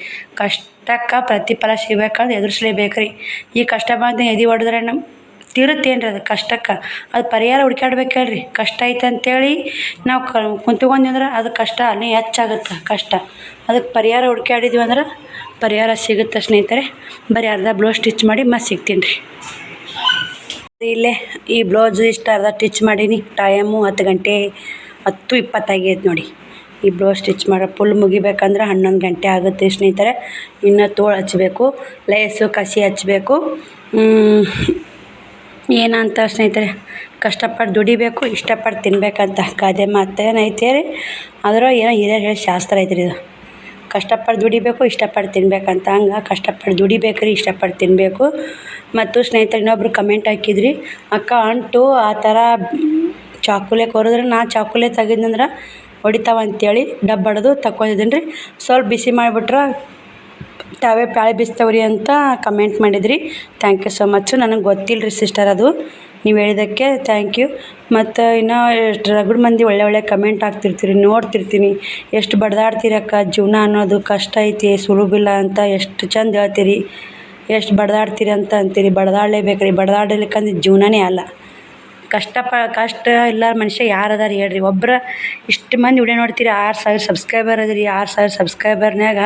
ಕಷ್ಟಕ್ಕೆ ಪ್ರತಿಫಲ ಸಿಗಬೇಕಂದ್ರೆ ಎದುರಿಸ್ಲೇಬೇಕು ರೀ. ಈ ಕಷ್ಟ ಬಂದು ಎದೆ ಹೊಡೆದ್ರೆ ನಮ್ಮ ತೀರುತ್ತೇನು ರೀ ಅದು ಕಷ್ಟಕ್ಕೆ? ಅದು ಪರಿಹಾರ ಹುಡ್ಕಾಡ್ಬೇಕಲ್ರಿ. ಕಷ್ಟ ಐತೆ ಅಂತೇಳಿ ನಾವು ಕುಂತ್ಕೊಂಡ್ವಿ ಅದು ಕಷ್ಟ ಅಲ್ಲೇ ಹೆಚ್ಚಾಗುತ್ತೆ ಕಷ್ಟ. ಅದಕ್ಕೆ ಪರಿಹಾರ ಹುಡ್ಕಾಡಿದ್ವಿ ಅಂದ್ರೆ ಪರಿಹಾರ ಸಿಗುತ್ತೆ ಸ್ನೇಹಿತರೆ. ಬರೀ ಅರ್ಧ ಬ್ಲೌಸ್ ಸ್ಟಿಚ್ ಮಾಡಿ ಮತ್ತೆ ಸಿಗ್ತೀನಿ ರೀ. ಇಲ್ಲೇ ಈ ಬ್ಲೌಸ್ ಇಷ್ಟು ಅರ್ಧ ಸ್ಟಿಚ್ ಮಾಡೀನಿ. ಟೈಮು 10 ಗಂಟೆ 10:20 ಆಗೈತೆ ನೋಡಿ. ಈ ಬ್ಲೌಸ್ ಸ್ಟಿಚ್ ಮಾಡೋ ಫುಲ್ ಮುಗಿಬೇಕಂದ್ರೆ 11 ಗಂಟೆ ಆಗುತ್ತೆ ಸ್ನೇಹಿತರೆ. ಇನ್ನು ತೋಳು ಹಚ್ಚಬೇಕು, ಲೇಸು ಕಸಿ ಹಚ್ಚಬೇಕು. ಏನಂತ ಸ್ನೇಹಿತರೆ, ಕಷ್ಟಪಟ್ಟು ದುಡಿಬೇಕು, ಇಷ್ಟಪಟ್ಟು ತಿನ್ಬೇಕಂತ ಗಾದೆ ಮಾತೇನೈತೆ ರೀ. ಆದರೂ ಏನೋ ಹಿರಿಯರು ಹೇಳಿ ಶಾಸ್ತ್ರ ಐತೆ ರೀ. ಇದು ಕಷ್ಟಪಟ್ಟು ದುಡಿಬೇಕು, ಇಷ್ಟಪಟ್ಟು ತಿನ್ಬೇಕಂತ. ಹಂಗೆ ಕಷ್ಟಪಟ್ಟು ದುಡಿಬೇಕು ರೀ, ಇಷ್ಟಪಟ್ಟು ತಿನ್ನಬೇಕು. ಮತ್ತು ಸ್ನೇಹಿತರೆ ಇನ್ನೊಬ್ರು ಕಮೆಂಟ್ ಹಾಕಿದ್ರಿ, ಅಕ್ಕ ಅಂಟು ಆ ಥರ ಚಾಕುಲೆ ಕೊರಿದ್ರೆ ನಾ ಚಾಕುಲೆ ತೆಗೆದ್ನಂದ್ರೆ ಹೊಡಿತಾವ ಅಂತೇಳಿ ಡಬ್ಬ ಹೊಡೆದು ತಗೊಂಡಿದ್ದೀನಿ ರೀ. ಸ್ವಲ್ಪ ಬಿಸಿ ಮಾಡಿಬಿಟ್ರೆ ತಾವೇ ಪ್ಯಾಳೆ ಬಿಸ್ತಾವ್ರಿ ಅಂತ ಕಮೆಂಟ್ ಮಾಡಿದ್ರಿ. ಥ್ಯಾಂಕ್ ಯು ಸೊ ಮಚ್ಚು. ನನಗೆ ಗೊತ್ತಿಲ್ಲ ರೀ ಸಿಸ್ಟರ್, ಅದು ನೀವು ಹೇಳಿದ್ದಕ್ಕೆ ಥ್ಯಾಂಕ್ ಯು. ಮತ್ತು ಇನ್ನೂ ಎಷ್ಟು ರಗಡ್ ಮಂದಿ ಒಳ್ಳೆ ಕಮೆಂಟ್ ಹಾಕ್ತಿರ್ತೀರಿ, ನೋಡ್ತಿರ್ತೀನಿ. ಎಷ್ಟು ಬಡ್ದಾಡ್ತೀರಕ್ಕ, ಜೀವನ ಅನ್ನೋದು ಕಷ್ಟ ಐತಿ, ಸುಲಭಿಲ್ಲ ಅಂತ ಎಷ್ಟು ಚಂದ ಹೇಳ್ತೀರಿ. ಎಷ್ಟು ಬಡ್ದಾಡ್ತೀರಿ ಅಂತ ಅಂತೀರಿ. ಬಡ್ದಾಡಲೇಬೇಕು ರೀ, ಬಡ್ದಾಡಲಿಕ್ಕಂದ್ರೆ ಜೀವನನೇ ಅಲ್ಲ. ಕಷ್ಟ ಇಲ್ಲ ಮನುಷ್ಯ ಯಾರು ಅದಾರ ಹೇಳ್ರಿ. ಒಬ್ಬರು ಇಷ್ಟು ಮಂದಿ ವಿಡಿಯೋ ನೋಡ್ತೀರಿ, 6000 ಸಬ್ಸ್ಕ್ರೈಬರ್ ಅದ ರೀ. 6000 ಸಬ್ಸ್ಕ್ರೈಬರ್ನಾಗ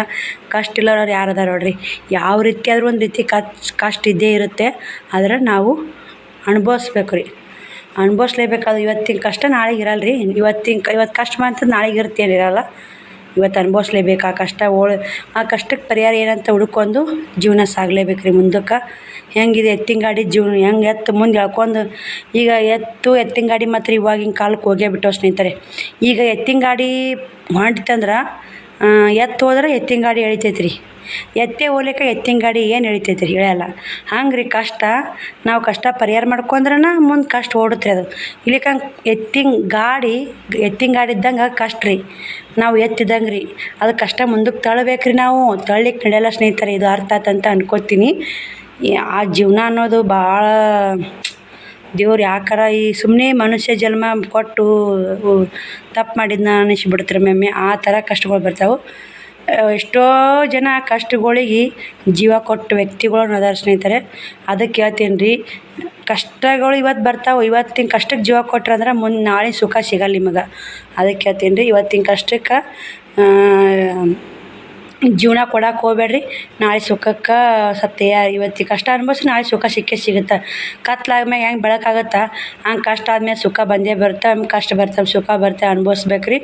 ಕಷ್ಟ ಇಲ್ಲವ್ರು ಯಾರು ಅದಾರ ನೋಡ್ರಿ. ಯಾವ ರೀತಿ ಆದರೂ ಒಂದು ರೀತಿ ಕಷ್ಟ ಇದ್ದೇ ಇರುತ್ತೆ. ಆದರೆ ನಾವು ಅನುಭವಿಸ್ಬೇಕು ರೀ, ಅನುಭವಿಸ್ಲೇಬೇಕಾದ್ರೆ. ಇವತ್ತಿನ ಕಷ್ಟ ನಾಳೆಗೆ ಇರಲ್ಲ ರೀ. ಇವತ್ತು ಕಷ್ಟ ಮಾಡ್ತದೆ, ನಾಳೆಗೆ ಇರುತ್ತೆ ಏನಿರಲ್ಲ. ಇವತ್ತು ಅನುಭವಿಸ್ಲೇಬೇಕು ಆ ಕಷ್ಟ. ಆ ಕಷ್ಟಕ್ಕೆ ಪರಿಹಾರ ಏನಂತ ಹುಡ್ಕೊಂಡು ಜೀವನ ಸಾಗಲೇಬೇಕು ರೀ ಮುಂದಕ್ಕೆ. ಹೆಂಗಿದೆ ಎತ್ತಿನ ಗಾಡಿ ಜೀವನ, ಹೆಂಗೆ ಎತ್ತು ಮುಂದೆ ಎಳ್ಕೊಂಡು. ಈಗ ಎತ್ತಿನ ಗಾಡಿ ಮಾತ್ರ ಇವಾಗಿನ ಕಾಲಕ್ಕೆ ಹೋಗೇ ಬಿಟ್ಟವು ಸ್ನೇಹಿತರೆ. ಈಗ ಎತ್ತಿನ ಗಾಡಿ ಹೊಂಟಿತಂದ್ರೆ ಎತ್ತು ಹೋದ್ರೆ ಎತ್ತಿನ ಗಾಡಿ ಎಳಿತೈತೆ ರೀ. ಎತ್ತೇ ಹೋಗ್ಲಿಕ್ಕೆ ಎತ್ತಿನ ಗಾಡಿ ಏನು ಎಳಿತೈತೆ ರೀ, ಎಳೆಯಲ್ಲ. ಹಂಗೆ ರೀ ಕಷ್ಟ. ನಾವು ಕಷ್ಟ ಪರಿಹಾರ ಮಾಡ್ಕೊಂಡ್ರೆ ಮುಂದೆ ಕಷ್ಟ ಓಡುತ್ತೆ ಅದು. ಇಲ್ಲಿಕಂಗೆ ಎತ್ತಿನ ಗಾಡಿ ಇದ್ದಂಗೆ ಕಷ್ಟ ರೀ. ನಾವು ಎತ್ತಿದಂಗೆ ರೀ, ಅದು ಕಷ್ಟ ಮುಂದಕ್ಕೆ ತಳ್ಳಬೇಕು ರೀ. ನಾವು ತಳ್ಳಿಕ್ಕೆ ನಡೆಯಲ್ಲ ಸ್ನೇಹಿತರೆ. ಇದು ಅರ್ಥ ಆತಂತ ಅನ್ಕೋತೀನಿ. ಆ ಜೀವನ ಅನ್ನೋದು ಭಾಳ ದೇವ್ರು ಯಾಕಾರ ಈ ಸುಮ್ಮನೆ ಮನುಷ್ಯ ಜನ್ಮ ಕೊಟ್ಟು ತಪ್ಪು ಮಾಡಿದ್ನ ಅನ್ನಿಸ್ಬಿಡ್ತಾರೆ ಒಮ್ಮೊಮ್ಮೆ. ಆ ಥರ ಕಷ್ಟಗಳು ಬರ್ತಾವೆ. ಎಷ್ಟೋ ಜನ ಕಷ್ಟಗಳಿಗೆ ಜೀವ ಕೊಟ್ಟು ವ್ಯಕ್ತಿಗಳು ಅದಾರ ಸ್ನೇಹಿತರೆ. ಅದಕ್ಕೆ ಹೇಳ್ತೀನಿ ರೀ, ಕಷ್ಟಗಳು ಇವತ್ತು ಬರ್ತಾವೆ. ಇವತ್ತಿನ ಕಷ್ಟಕ್ಕೆ ಜೀವ ಕೊಟ್ರಂದ್ರೆ ಮುಂದೆ ನಾಳೆ ಸುಖ ಸಿಗಲ್ಲ ನಿಮಗೆ. ಅದಕ್ಕೆ ಹೇಳ್ತೀನಿ ರೀ, ಇವತ್ತಿನ ಕಷ್ಟಕ್ಕೆ ಜೀವನ ಕೊಡಕ್ಕೆ ಹೋಗ್ಬೇಡ್ರಿ. ನಾಳೆ ಸುಖಕ್ಕೆ ಸ್ವಲ್ಪ ತಯಾರಿ. ಇವತ್ತಿನ ಕಷ್ಟ ಅನುಭವಿಸಿ ನಾಳೆ ಸುಖ ಸಿಗುತ್ತೆ. ಕತ್ಲಾದ್ಮೇಲೆ ಹೆಂಗೆ ಬೆಳಕಾಗುತ್ತೆ ಹಂಗೆ ಕಷ್ಟ ಆದ್ಮೇಲೆ ಸುಖ ಬಂದೇ ಬರುತ್ತೆ. ಹಂಗೆ ಕಷ್ಟ ಬರ್ತವೆ, ಸುಖ ಬರುತ್ತೆ, ಅನುಭವಿಸ್ಬೇಕು ರೀ.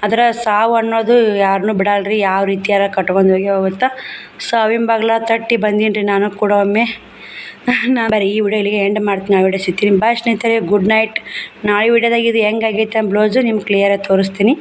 ಅದರ ಸಾವು ಅನ್ನೋದು ಯಾರನ್ನೂ ಬಿಡಲ್ಲ ರೀ. ಯಾವ ರೀತಿಯಾರ ಕಟ್ಕೊಂಡು ಹೋಗುತ್ತೆ. ಸಾವಿನ ಬಾಗ್ಲ ತಟ್ಟಿ ಬಂದೀನಿ ರೀ ನಾನು ಕೂಡ ಒಮ್ಮೆ. ನಾನು ಬರೀ ಈ ವಿಡಿಯೋ ಇಲ್ಲಿಗೆ ಎಂಡ್ ಮಾಡ್ತೀನಿ. ಆ ವಿಡಿಯೋ ಸಿಗ್ತೀನಿ. ಬಾಯ್ ಸ್ನೇಹಿತರೆ, ಗುಡ್ ನೈಟ್. ನಾಳೆ ವಿಡಿಯೋದಾಗ ಇದು ಹೆಂಗಾಗೈತೆ ಬ್ಲೌಸು ನಿಮ್ಗೆ ಕ್ಲಿಯರಾಗಿ ತೋರಿಸ್ತೀನಿ.